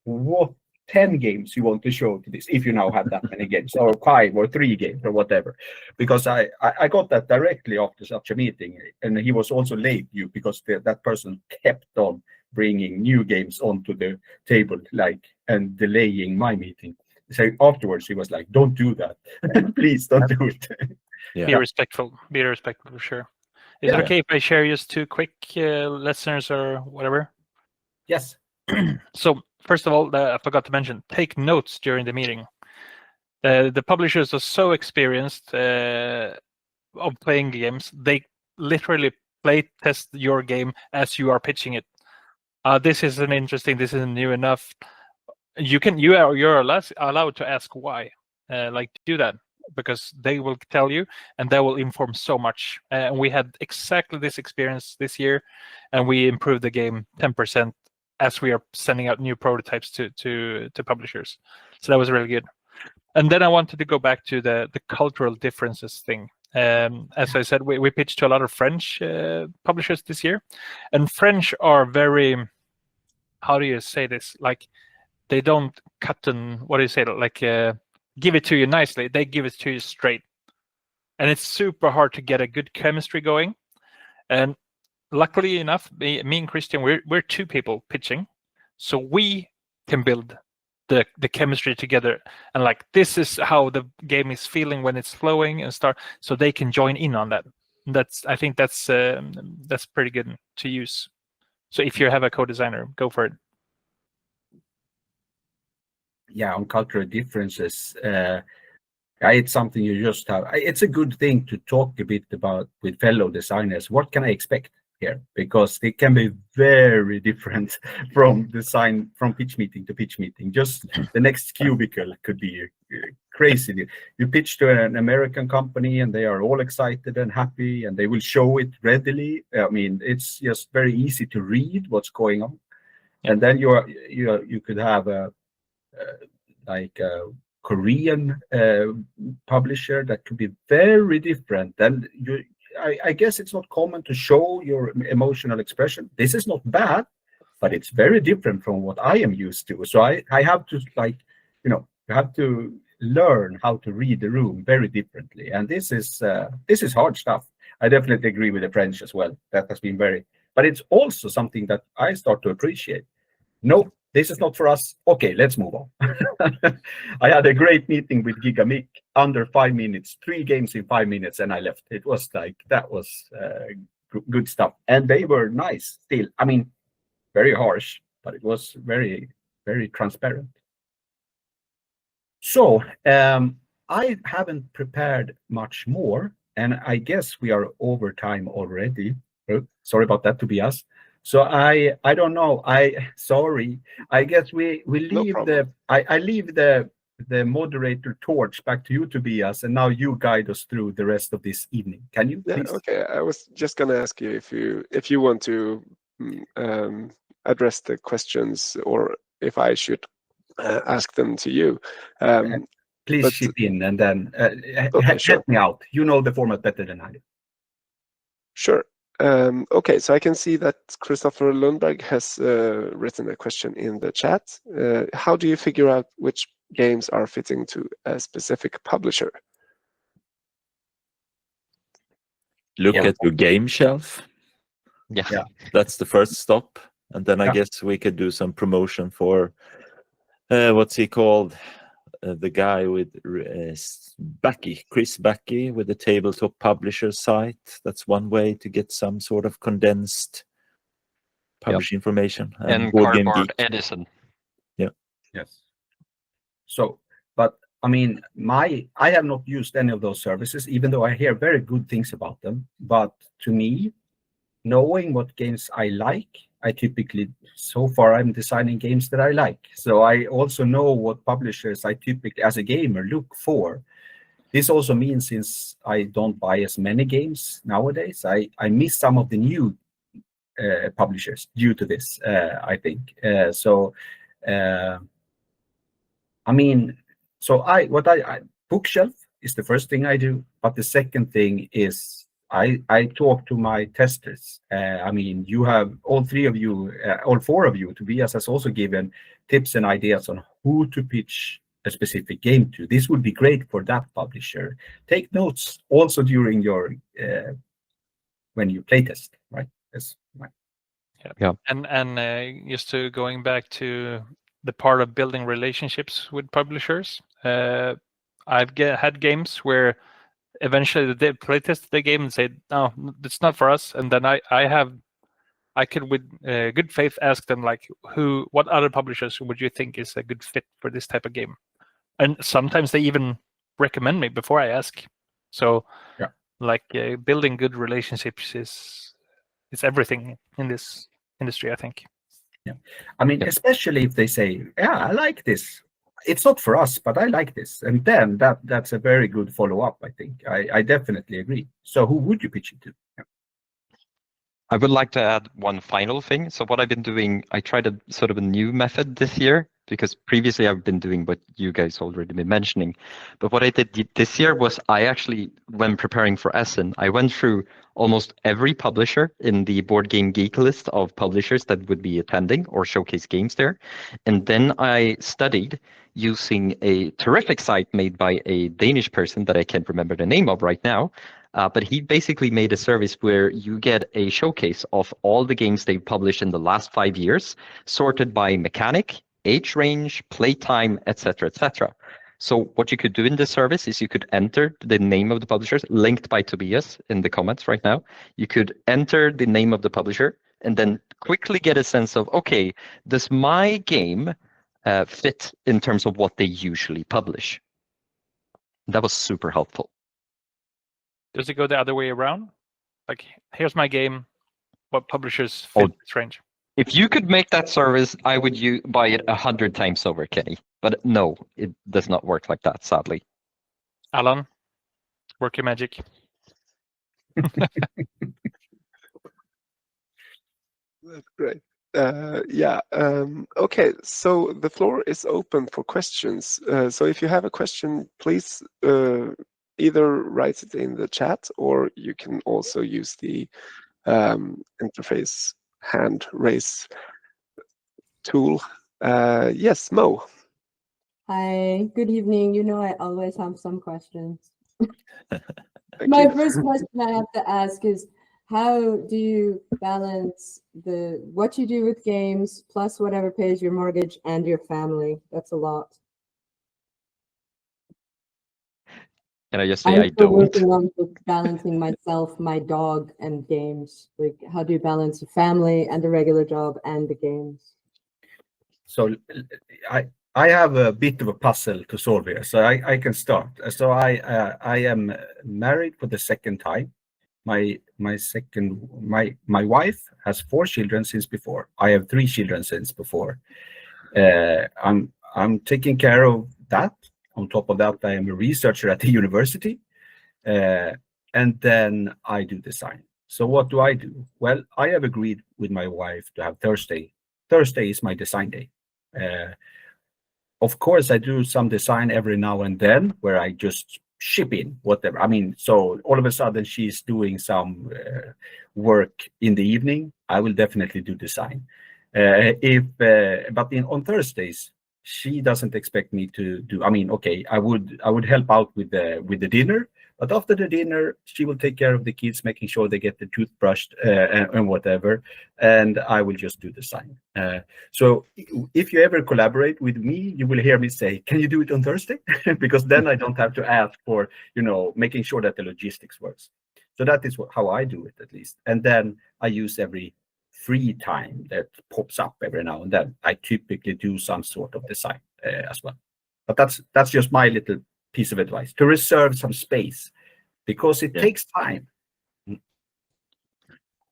what 10 games you want to show to this, if you now have that many games, or 5 or 3 games or whatever. Because I got that directly after such a meeting, and he was also late because that person kept on bringing new games onto the table, and delaying my meeting. So afterwards he was like, don't do that. Please don't do it. Be respectful for sure. Is it okay if I share just 2 quick listeners or whatever? Yes. So first of all, I forgot to mention, take notes during the meeting. The publishers are so experienced of playing games, they literally play test your game as you are pitching it. This isn't interesting. This isn't new enough. You're allowed to ask why. Do that, because they will tell you and they will inform so much. And we had exactly this experience this year, and we improved the game 10%. As we are sending out new prototypes to publishers. So that was really good. And then I wanted to go back to the cultural differences thing. As I said, we pitched to a lot of French publishers this year. And French are very, how do you say this? Like, they don't cut and, what do you say? Like, give it to you nicely. They give it to you straight. And it's super hard to get a good chemistry going. And luckily enough, me and Christian, we're 2 people pitching, so we can build the chemistry together. And this is how the game is feeling when it's flowing and start, so they can join in on that. I think that's pretty good to use. So if you have a co-designer, go for it. Yeah, on cultural differences, it's something you just have. It's a good thing to talk a bit about with fellow designers. What can I expect here? Because it can be very different from pitch meeting to pitch meeting. Just the next cubicle could be crazy. You pitch to an American company and they are all excited and happy and they will show it readily. I mean, it's just very easy to read what's going on. And then you could have a Korean publisher that could be very different. And I guess it's not common to show your emotional expression. This is not bad, but it's very different from what I am used to. So I have to you have to learn how to read the room very differently. And this is hard stuff. I definitely agree with the French as well. That has been but it's also something that I start to appreciate. No, this is not for us. Okay, let's move on. I had a great meeting with Gigamic under 5 minutes, 3 games in 5 minutes, and I left. It was that was good stuff. And they were nice still. I mean, very harsh, but it was very, very transparent. So I haven't prepared much more, and I guess we are over time already. Sorry about that, Tobias. So I don't know. Sorry. I guess we leave I leave the moderator torch back to you, Tobias, and now you guide us through the rest of this evening. Can you please? Okay. I was just going to ask you if you want to address the questions, or if I should ask them to you. Please chip in, and then help me out. You know the format better than I do. Sure. Okay, so I can see that Christopher Lundberg has written a question in the chat. How do you figure out which games are fitting to a specific publisher? Look at your game shelf. Yeah. That's the first stop. And then I guess we could do some promotion for, what's he called? The guy with Chris Backy with the tabletop publisher site. That's one way to get some sort of condensed publishing information. And Cardboard Edison. Yeah. Yes. So, but I mean, I have not used any of those services, even though I hear very good things about them. But to me, knowing what games I like, I typically, so far, I'm designing games that I like. So I also know what publishers I typically, as a gamer, look for. This also means, since I don't buy as many games nowadays, I miss some of the new publishers due to this, I think. I mean, bookshelf is the first thing I do, but the second thing is I talk to my testers. I mean, you have all four of you. Tobias has also given tips and ideas on who to pitch a specific game to. This would be great for that publisher. Take notes also during your when you playtest, right? Yes. Right. Yeah. And just to going back to the part of building relationships with publishers, I've had games where eventually they playtest the game and say, no, it's not for us. And then I could with good faith ask them, like, what other publishers would you think is a good fit for this type of game? And sometimes they even recommend me before I ask. So building good relationships is everything in this industry, I think. Yeah, I mean, especially if they say, I like this. It's not for us, but I like this. And then that's a very good follow-up, I think. I definitely agree. So who would you pitch it to? Yeah. I would like to add one final thing. So what I've been doing, I tried a sort of a new method this year, because previously I've been doing what you guys already been mentioning. But what I did this year was I actually, when preparing for Essen, I went through almost every publisher in the Board Game Geek list of publishers that would be attending or showcase games there. And then I studied using a terrific site made by a Danish person that I can't remember the name of right now. But he basically made a service where you get a showcase of all the games they've published in the last 5 years, sorted by mechanic, age range, playtime, etc., etc. So what you could do in this service is you could enter the name of the publishers, linked by Tobias in the comments right now. You could enter the name of the publisher and then quickly get a sense of, okay, does my game fit in terms of what they usually publish? That was super helpful. Does it go the other way around? Like, here's my game, what publishers fit this range? If you could make that service, I would buy it 100 times over, Kenny. But no, it does not work like that, sadly. Alan, work your magic. That's great. Okay, so the floor is open for questions. So if you have a question, please either write it in the chat, or you can also use the interface hand raise tool. Yes, Mo. Hi, good evening. You know, I always have some questions. My first question I have to ask is, how do you balance what you do with games plus whatever pays your mortgage and your family? That's a lot. Can I just say I don't? Working on balancing myself, my dog, and games. Like, how do you balance your family and the regular job and the games? So I have a bit of a puzzle to solve here, so I can start. So I am married for the second time. My wife has 4 children since before. I have 3 children since before. I'm taking care of that. On top of that, I am a researcher at the university, and then I do design. So what do I do? Well, I have agreed with my wife to have Thursday. Thursday is my design day. Of course, I do some design every now and then where I just ship in whatever. I mean, so all of a sudden she's doing some work in the evening. I will definitely do design. But on Thursdays, she doesn't expect me to do. I mean, okay, I would help out with the dinner. But after the dinner, she will take care of the kids, making sure they get the toothbrushed and whatever, and I will just do design. So if you ever collaborate with me, you will hear me say, "Can you do it on Thursday?" Because then I don't have to ask for, making sure that the logistics works. So that is how I do it, at least. And then I use every free time that pops up every now and then. I typically do some sort of design as well. But that's just my little piece of advice, to reserve some space, because it takes time.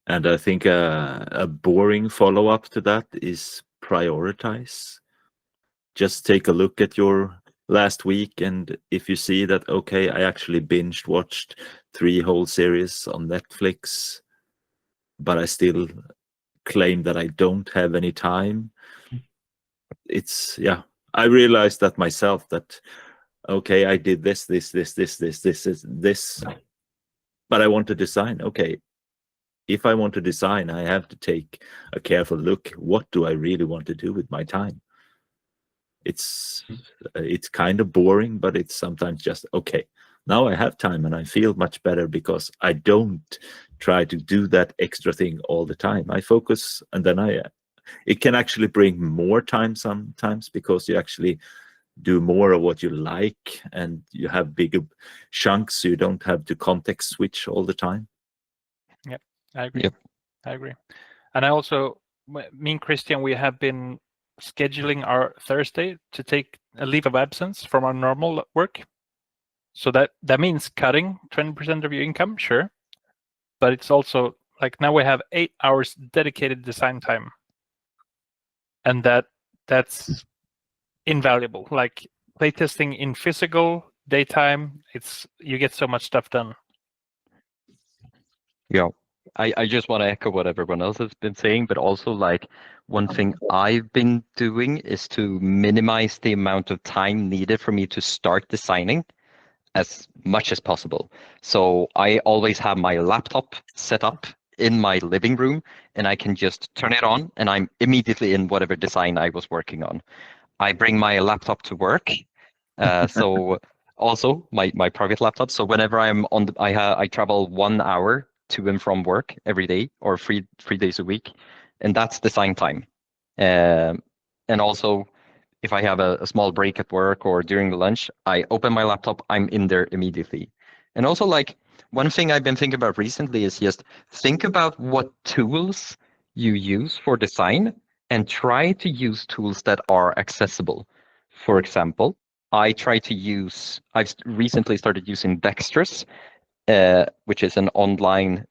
And I think a boring follow-up to that is prioritize. Just take a look at your last week, and if you see that, okay, I actually binge watched 3 whole series on Netflix, but I still claim that I don't have any time. I realized that myself, that okay, I did this, but I want to design. Okay, if I want to design, I have to take a careful look. What do I really want to do with my time? It's kind of boring, but it's sometimes just, okay, now I have time and I feel much better because I don't try to do that extra thing all the time. I focus, and then it can actually bring more time sometimes, because you actually do more of what you like, and you have bigger chunks, so you don't have to context switch all the time. Yeah, I agree. Yep. I agree. And I also, me and Christian, we have been scheduling our Thursday to take a leave of absence from our normal work. So that means cutting 20% of your income, sure. But it's also like, now we have 8 hours dedicated design time. And that's invaluable. Like playtesting in physical daytime, you get so much stuff done. Yeah, I just want to echo what everyone else has been saying, but also, like, one thing I've been doing is to minimize the amount of time needed for me to start designing as much as possible. So I always have my laptop set up in my living room, and I can just turn it on, and I'm immediately in whatever design I was working on. I bring my laptop to work, so also my private laptop. So whenever I'm on, I travel 1 hour to and from work every day, or three days a week, and that's design time. And also, if I have a small break at work or during the lunch, I open my laptop, I'm in there immediately. And also, like, one thing I've been thinking about recently is just think about what tools you use for design, and try to use tools that are accessible. For example, I've recently started using Dexterous, which is an online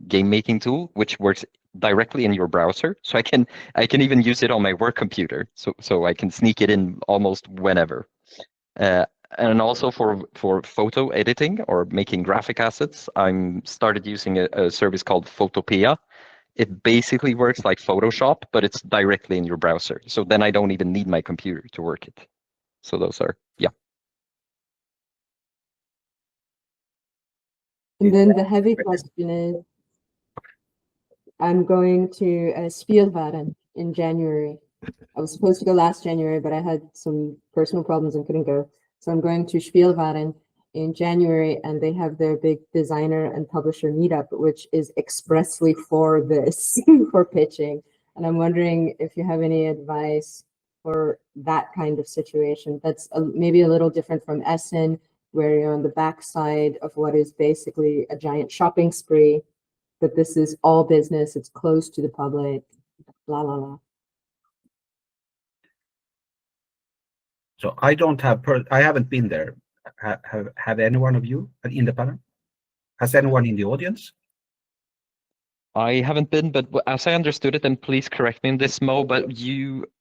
game making tool, which works directly in your browser. So I can even use it on my work computer, so I can sneak it in almost whenever. And also for photo editing or making graphic assets, I'm started using a service called Photopea. It basically works like Photoshop, but it's directly in your browser. So then I don't even need my computer to work it. So those are, yeah. And then the heavy question is, I'm going to Spielwaaren in January. I was supposed to go last January, but I had some personal problems and couldn't go. So I'm going to Spielwaaren in January, and they have their big designer and publisher meetup, which is expressly for this, for pitching. And I'm wondering if you have any advice for that kind of situation. That's maybe a little different from Essen, where you're on the backside of what is basically a giant shopping spree, but this is all business, it's closed to the public, blah, blah, blah. So I don't have, I haven't been there. Have any one of you in the panel? Has anyone in the audience? I haven't been, but as I understood it, and please correct me in this, Mo, but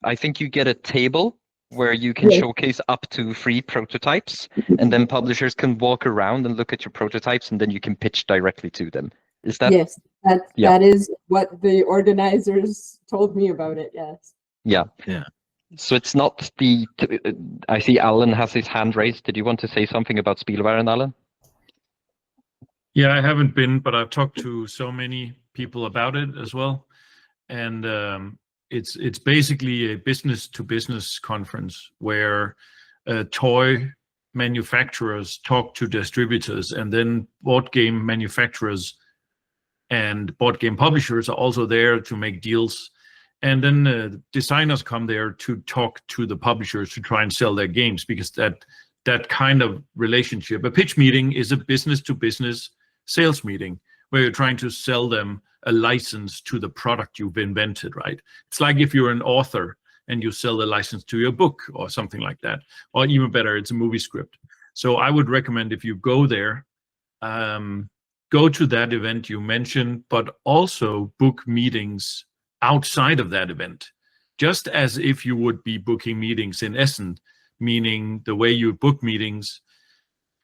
I think you get a table where you can showcase up to 3 prototypes, and then publishers can walk around and look at your prototypes, and then you can pitch directly to them. Is that? Yes, that is what the organizers told me about it. Yes. Yeah. Yeah. So it's not the. I see Alan has his hand raised. Did you want to say something about Spielwaren, Alan? Yeah, I haven't been, but I've talked to so many people about it as well, and it's basically a business-to-business conference where toy manufacturers talk to distributors, and then board game manufacturers and board game publishers are also there to make deals, and then designers come there to talk to the publishers to try and sell their games, because that kind of relationship, a pitch meeting, is a business-to-business sales meeting where you're trying to sell them a license to the product you've invented, right? It's like if you're an author and you sell the license to your book or something like that, or even better, it's a movie script. So I would recommend, if you go there, go to that event you mentioned, but also book meetings outside of that event, just as if you would be booking meetings in Essen, meaning the way you book meetings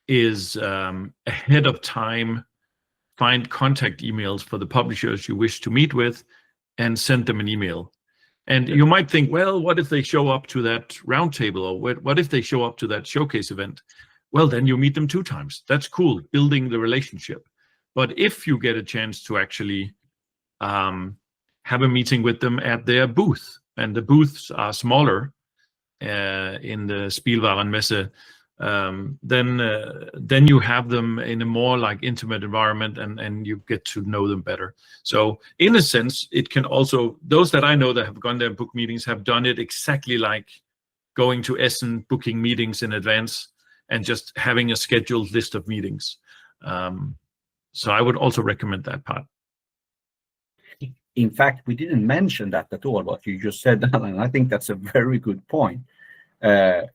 is ahead of time, find contact emails for the publishers you wish to meet with and send them an email. And you might think, well, what if they show up to that roundtable, or what if they show up to that showcase event? Well, then you meet them 2 times. That's cool, building the relationship. But if you get a chance to actually have a meeting with them at their booth, and the booths are smaller in the Spielwarenmesse, then you have them in a more like intimate environment, and you get to know them better. So in a sense, it can also, those that I know that have gone there and book meetings have done it exactly like going to Essen, booking meetings in advance, and just having a scheduled list of meetings. So I would also recommend that part. In fact, we didn't mention that at all, what you just said, Alan. I think that's a very good point. At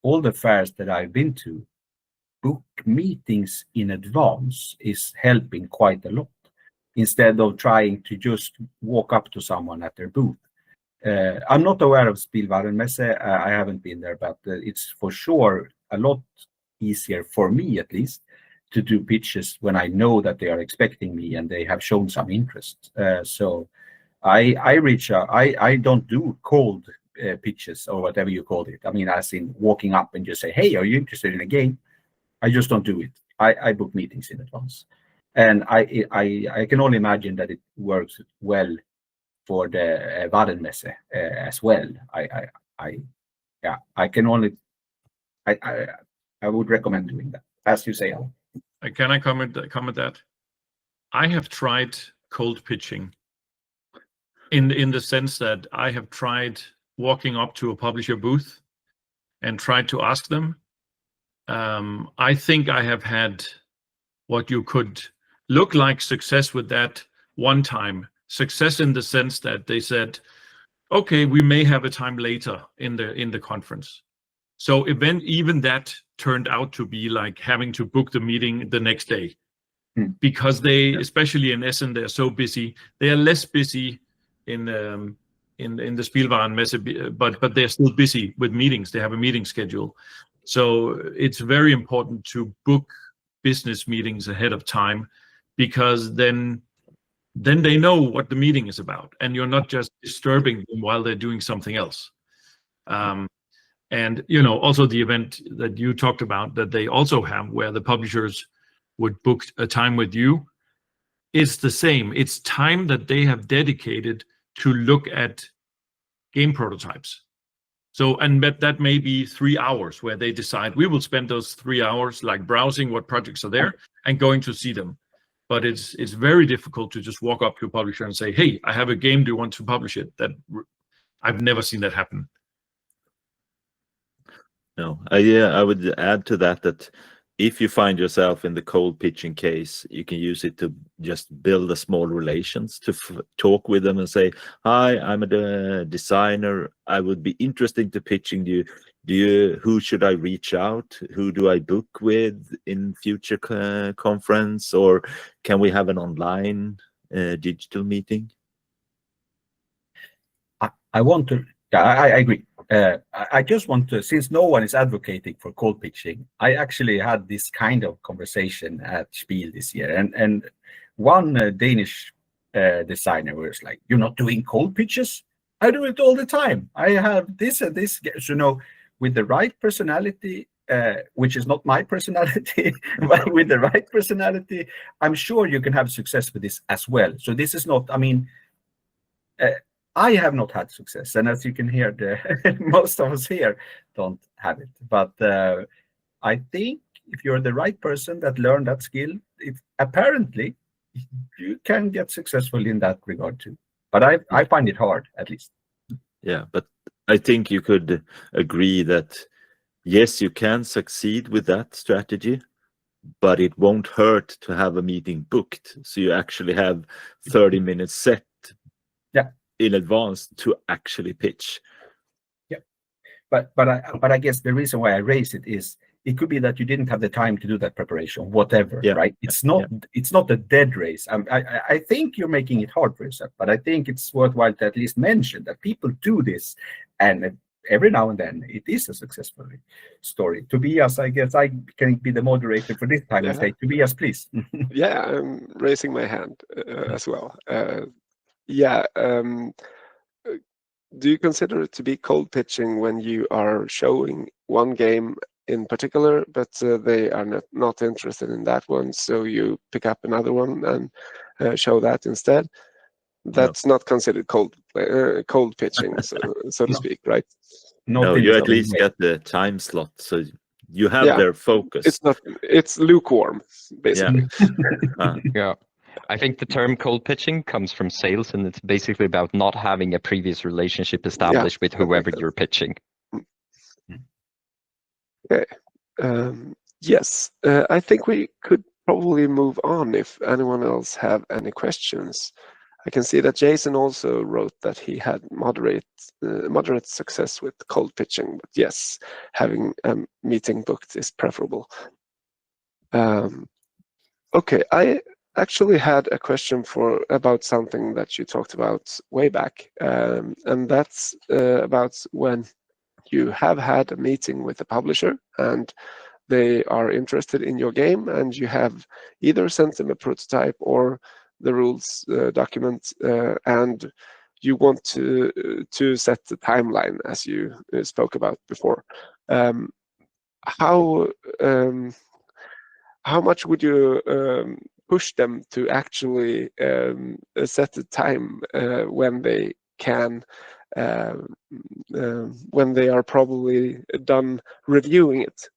all the fairs that I've been to, book meetings in advance is helping quite a lot, instead of trying to just walk up to someone at their booth. I'm not aware of Spielwarenmesse. I haven't been there, but it's for sure a lot easier for me, at least, to do pitches when I know that they are expecting me and they have shown some interest. So I reach out. I don't do cold pitches or whatever you call it. I mean, as in walking up and just say, hey, are you interested in a game? I just don't do it. I book meetings in advance. And I can only imagine that it works well for the Warenmesse as well. I would recommend doing that, as you say, Alan. Can I comment that? I have tried cold pitching in the sense that I have tried walking up to a publisher booth and tried to ask them. I think I have had what you could look like success with that one time. Success in the sense that they said, okay, we may have a time later in the conference. So even that turned out to be like having to book the meeting the next day, because they, especially in Essen, they're so busy. They are less busy in the Spielwarenmesse, but they're still busy with meetings. They have a meeting schedule. So it's very important to book business meetings ahead of time, because then they know what the meeting is about, and you're not just disturbing them while they're doing something else. And also the event that you talked about that they also have, where the publishers would book a time with you, it's the same. It's time that they have dedicated to look at game prototypes. So, and that may be 3 hours where they decide we will spend those 3 hours like browsing what projects are there and going to see them. But it's very difficult to just walk up to a publisher and say, hey, I have a game, do you want to publish it? I've never seen that happen. No, I would add to that if you find yourself in the cold pitching case, you can use it to just build a small relations, to talk with them and say, hi, I'm a designer. I would be interested to pitching you. Who should I reach out? Who do I book with in future conference? Or can we have an online digital meeting? I want to, I agree. I just want to, since no one is advocating for cold pitching, I actually had this kind of conversation at Spiel this year, and one Danish designer was like, "You're not doing cold pitches? I do it all the time. I have this and this." So, with the right personality, which is not my personality, but with the right personality, I'm sure you can have success with this as well. So this is not, I mean, I have not had success, and as you can hear, most of us here don't have it. But I think if you're the right person that learned that skill, apparently you can get successful in that regard too. But I find it hard, at least. Yeah, but I think you could agree that yes, you can succeed with that strategy, but it won't hurt to have a meeting booked, so you actually have 30 minutes set. Yeah. In advance to actually pitch. Yeah, but I guess the reason why I raise it is it could be that you didn't have the time to do that preparation, whatever. Yeah. Right? It's not a dead race. I think you're making it hard for yourself, but I think it's worthwhile to at least mention that people do this, and every now and then it is a successful story. Tobias, I guess I can be the moderator for this time and say, Tobias, please. Yeah, I'm raising my hand as well. Do you consider it to be cold pitching when you are showing one game in particular, but they are not interested in that one, so you pick up another one and show that instead? That's not considered cold pitching, so to speak, right? No, you at least get the time slot, so you have their focus. It's lukewarm, basically. Yeah. I think the term cold pitching comes from sales, and it's basically about not having a previous relationship established with whoever you're pitching. Okay. Yes, I think we could probably move on if anyone else have any questions. I can see that Jason also wrote that he had moderate success with cold pitching, but yes, having a meeting booked is preferable. Okay, I actually had a question about something that you talked about way back, and that's about when you have had a meeting with a publisher and they are interested in your game, and you have either sent them a prototype or the rules document, and you want to set the timeline as you spoke about before. How much would you push them to actually set the time when they can, when they are probably done reviewing it?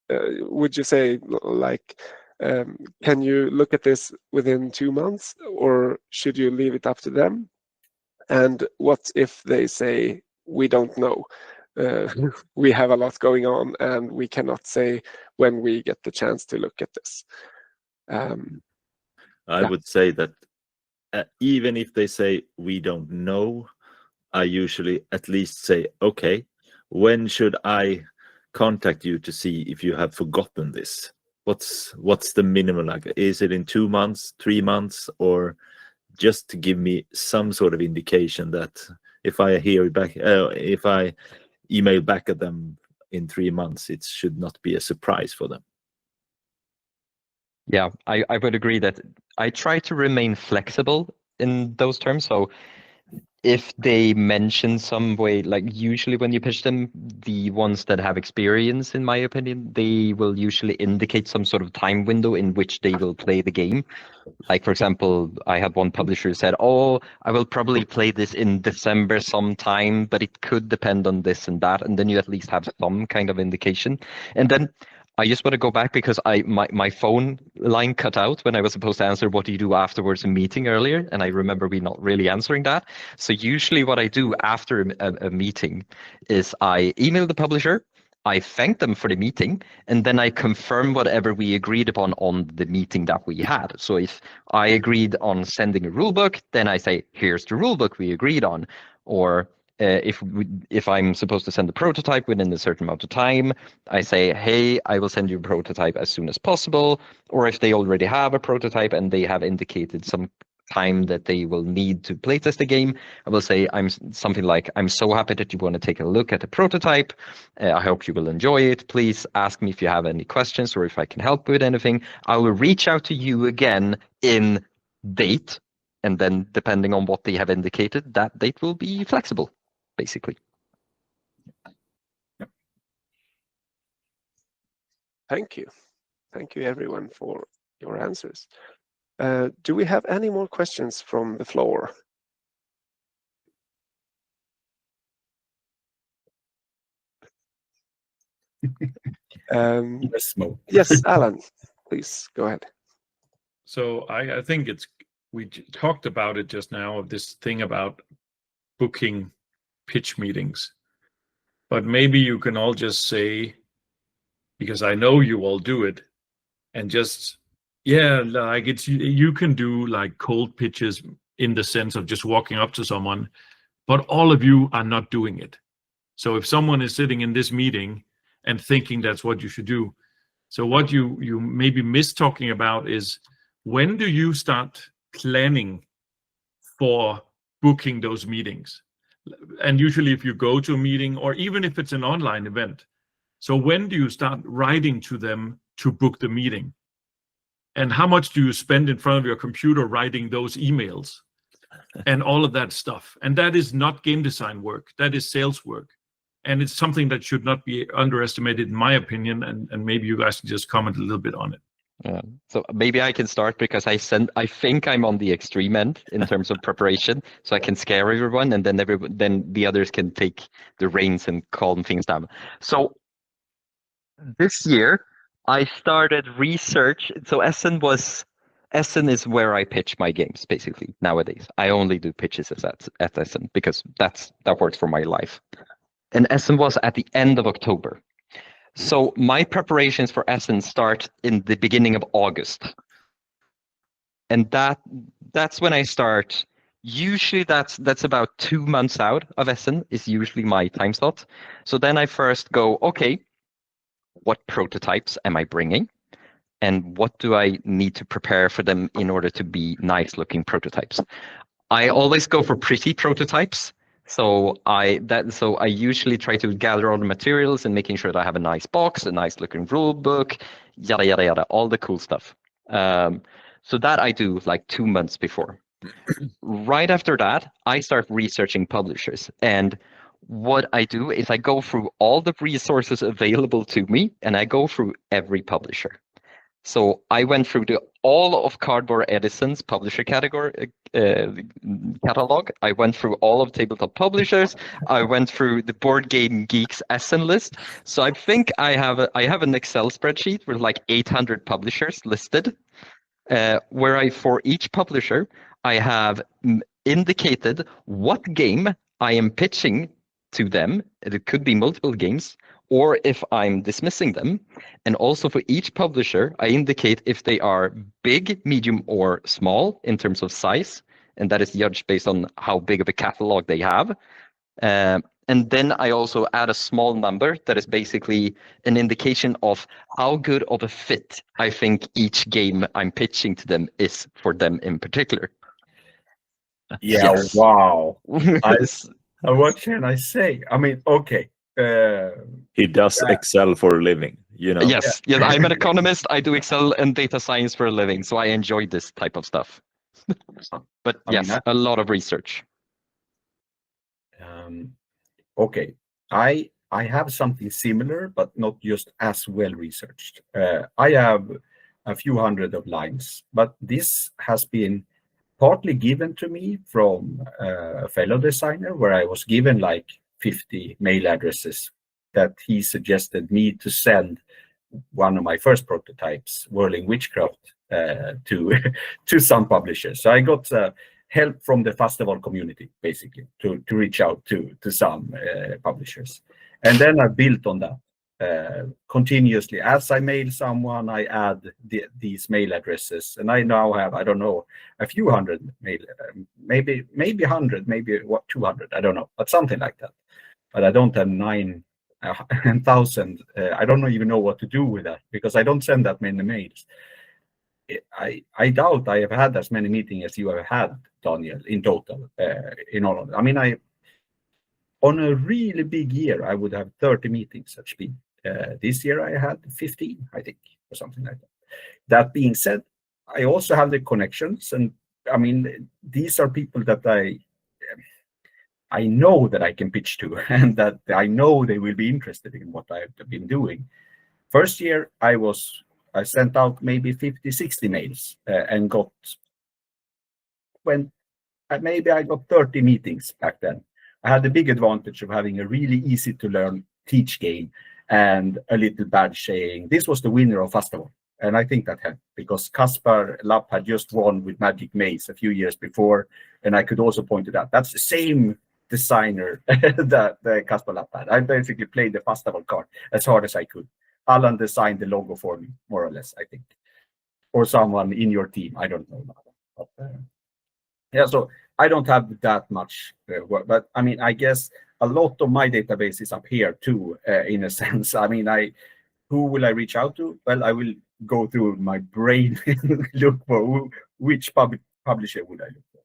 Would you say, like, can you look at this within 2 months, or should you leave it up to them? And what if they say, we don't know? We have a lot going on and we cannot say when we get the chance to look at this. I would say that even if they say we don't know, I usually at least say, okay, when should I contact you to see if you have forgotten this? What's the minimum? Like, is it in 2 months, 3 months, or just to give me some sort of indication that if I hear back, if I email back at them in 3 months, it should not be a surprise for them. Yeah, I would agree that I try to remain flexible in those terms. So if they mention some way, like usually when you pitch them, the ones that have experience, in my opinion, they will usually indicate some sort of time window in which they will play the game. Like, for example, I had one publisher who said, oh, I will probably play this in December sometime, but it could depend on this and that. And then you at least have some kind of indication. And then I just want to go back because my phone line cut out when I was supposed to answer what do you do afterwards in meeting earlier. And I remember we not really answering that. So usually what I do after a meeting is I email the publisher I thank them for the meeting, and then I confirm whatever we agreed upon on the meeting that we had. So if I agreed on sending a rulebook, then I say, here's the rulebook we agreed on. Or if I'm supposed to send a prototype within a certain amount of time, I say, hey, I will send you a prototype as soon as possible. Or if they already have a prototype and they have indicated some time that they will need to playtest the game, I will say something like, I'm so happy that you want to take a look at the prototype. I hope you will enjoy it. Please ask me if you have any questions or if I can help with anything. I will reach out to you again in date, and then depending on what they have indicated, that date will be flexible, basically. Thank you. Thank you, everyone, for your answers. Do we have any more questions from the floor? Yes, Alan, please go ahead. So I think we talked about it just now, of this thing about booking pitch meetings. But maybe you can all just say, because I know you all do it, and just, yeah, like you can do like cold pitches in the sense of just walking up to someone, but all of you are not doing it. So if someone is sitting in this meeting and thinking that's what you should do, so what you maybe miss talking about is, when do you start planning for booking those meetings? And usually if you go to a meeting, or even if it's an online event, so when do you start writing to them to book the meeting? And how much do you spend in front of your computer writing those emails and all of that stuff? And that is not game design work, that is sales work. And it's something that should not be underestimated, in my opinion, and maybe you guys can just comment a little bit on it. Yeah. So maybe I can start, because I think I'm on the extreme end in terms of preparation, so I can scare everyone, and then the others can take the reins and calm things down. So this year I started research. So Essen is where I pitch my games, basically. Nowadays I only do pitches at Essen, because that works for my life. And Essen was at the end of October. So my preparations for Essen start in the beginning of August. And that's when I start. Usually that's about 2 months out of Essen is usually my time slot. So then I first go, okay, what prototypes am I bringing? And what do I need to prepare for them in order to be nice looking prototypes? I always go for pretty prototypes. So I usually try to gather all the materials and making sure that I have a nice box, a nice looking rule book, yada, yada, yada, all the cool stuff. So that I do like 2 months before. Right after that, I start researching publishers. And what I do is I go through all the resources available to me, and I go through every publisher. So I went through all of Cardboard Edison's publisher catalog. I went through all of Tabletop Publishers. I went through the Board Game Geek's Essen list. So I think I have an Excel spreadsheet with like 800 publishers listed, where for each publisher I have indicated what game I am pitching to them. It could be multiple games, or if I'm dismissing them. And also for each publisher, I indicate if they are big, medium, or small in terms of size. And that is judged based on how big of a catalog they have. And then I also add a small number that is basically an indication of how good of a fit I think each game I'm pitching to them is for them in particular. Yeah, yes. Wow. What can I say? I mean, okay. He does Excel for a living, you know. Yes, I'm an economist. I do Excel and data science for a living, so I enjoy this type of stuff. But yes, a lot of research. Okay, I have something similar, but not just as well researched. I have a few hundred of lines, but this has been partly given to me from a fellow designer, where I was given like 50 mail addresses that he suggested me to send one of my first prototypes, Whirling Witchcraft, to some publishers. So I got help from the festival community, basically, to reach out to some publishers. And then I built on that. continuously. As I mail someone, I add these mail addresses, and I now have, I don't know, a few hundred mail, maybe 100, maybe 200, I don't know, but something like that. But I don't have 9,000. I don't even know what to do with that, because I don't send that many mails. I doubt I have had as many meetings as you have had, Daniel, in total. In all, I mean, on a really big year, I would have 30 meetings at speed. This year I had 15, I think, or something like that. That being said, I also have the connections, and I mean, these are people that I know that I can pitch to, and that I know they will be interested in what I've been doing. First year, I sent out maybe 50, 60 mails and maybe I got 30 meetings back then. I had the big advantage of having a really easy to learn teach game and a little badge saying this was the winner of Festival. And I think that helped, because Kaspar Lapp had just won with Magic Maze a few years before, and I could also point to that. That's the same designer that Kaspar Lapp had. I basically played the Festival card as hard as I could. Alan designed the logo for me, more or less, I think. Or someone in your team, I don't know now. But, yeah, so I don't have that much work, but I mean, I guess a lot of my database is up here too, in a sense. I mean, who will I reach out to? Well, I will go through my brain and look for which publisher would I look for,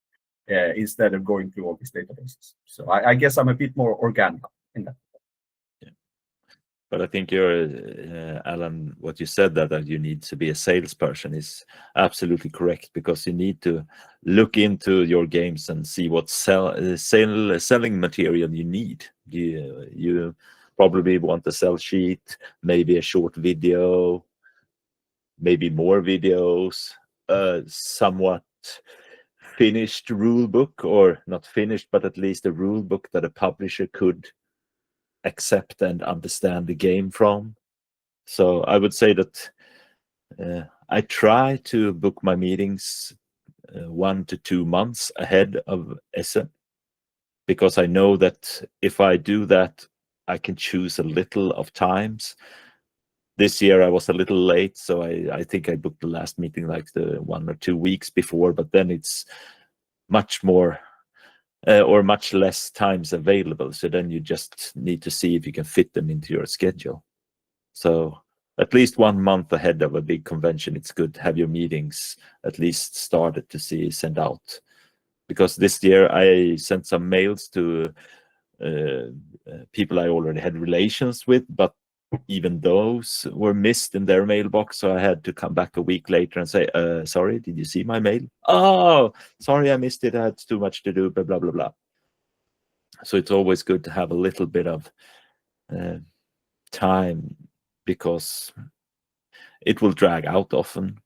instead of going through all these databases. So I guess I'm a bit more organic in that. But I think you're, Alan, what you said, that you need to be a salesperson is absolutely correct, because you need to look into your games and see what selling material you need. You probably want a sell sheet, maybe a short video, maybe more videos, somewhat finished rule book, or not finished, but at least a rule book that a publisher could accept and understand the game from. So I would say that I try to book my meetings 1 to 2 months ahead of SM, because I know that if I do that, I can choose a little of times. This year I was a little late, so I think I booked the last meeting like the 1 or 2 weeks before, but then it's much more or much less times available. So then you just need to see if you can fit them into your schedule. So at least 1 month ahead of a big convention, it's good to have your meetings at least started to send out. Because this year I sent some mails to people I already had relations with, but even those were missed in their mailbox, so I had to come back a week later and say, sorry, did you see my mail? Oh, sorry, I missed it, I had too much to do, blah, blah, blah, blah. So it's always good to have a little bit of time, because it will drag out often.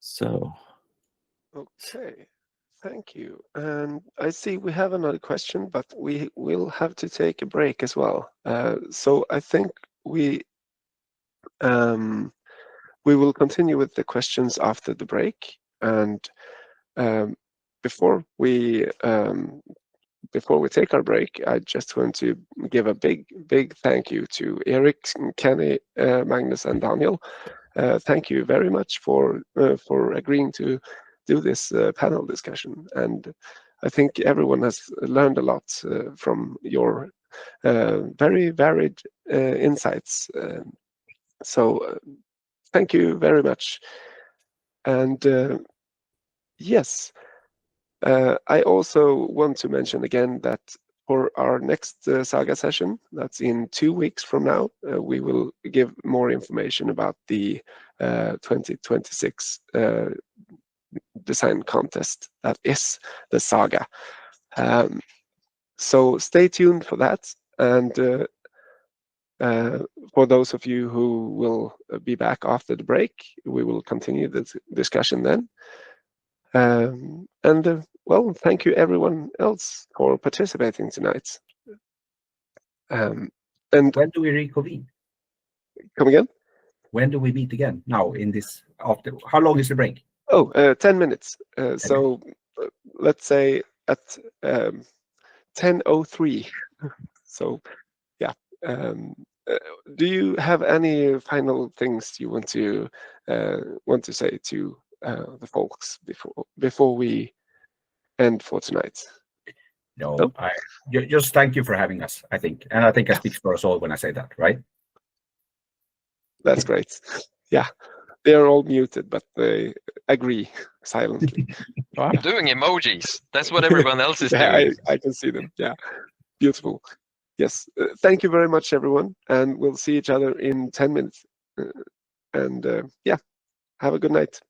So. Okay. Thank you. And I see we have another question, but we will have to take a break as well. So I think we will continue with the questions after the break. And before we take our break, I just want to give a big thank you to Erik, Kenny, Magnus, and Daniel. Thank you very much for agreeing to do this panel discussion, and I think everyone has learned a lot from your very varied insights. So thank you very much. And yes, I also want to mention again that for our next SAGA session, that's in 2 weeks from now, we will give more information about the 2026 design contest that is the SAGA. So stay tuned for that, and for those of you who will be back after the break, we will continue the discussion then. And well, thank you everyone else for participating tonight. And when do we reconvene? Come again? When do we meet again? Now in this after? How long is the break? Oh, 10 minutes. So let's say at 10:03. So yeah. Do you have any final things you want to say to the folks before we end for tonight? No, just thank you for having us, I think. And I think I speak for us all when I say that, right? That's great. Yeah, they're all muted, but they agree silently. I'm doing emojis. That's what everyone else is doing. I can see them. Yeah, beautiful. Yes, thank you very much, everyone. And we'll see each other in 10 minutes. Yeah, have a good night.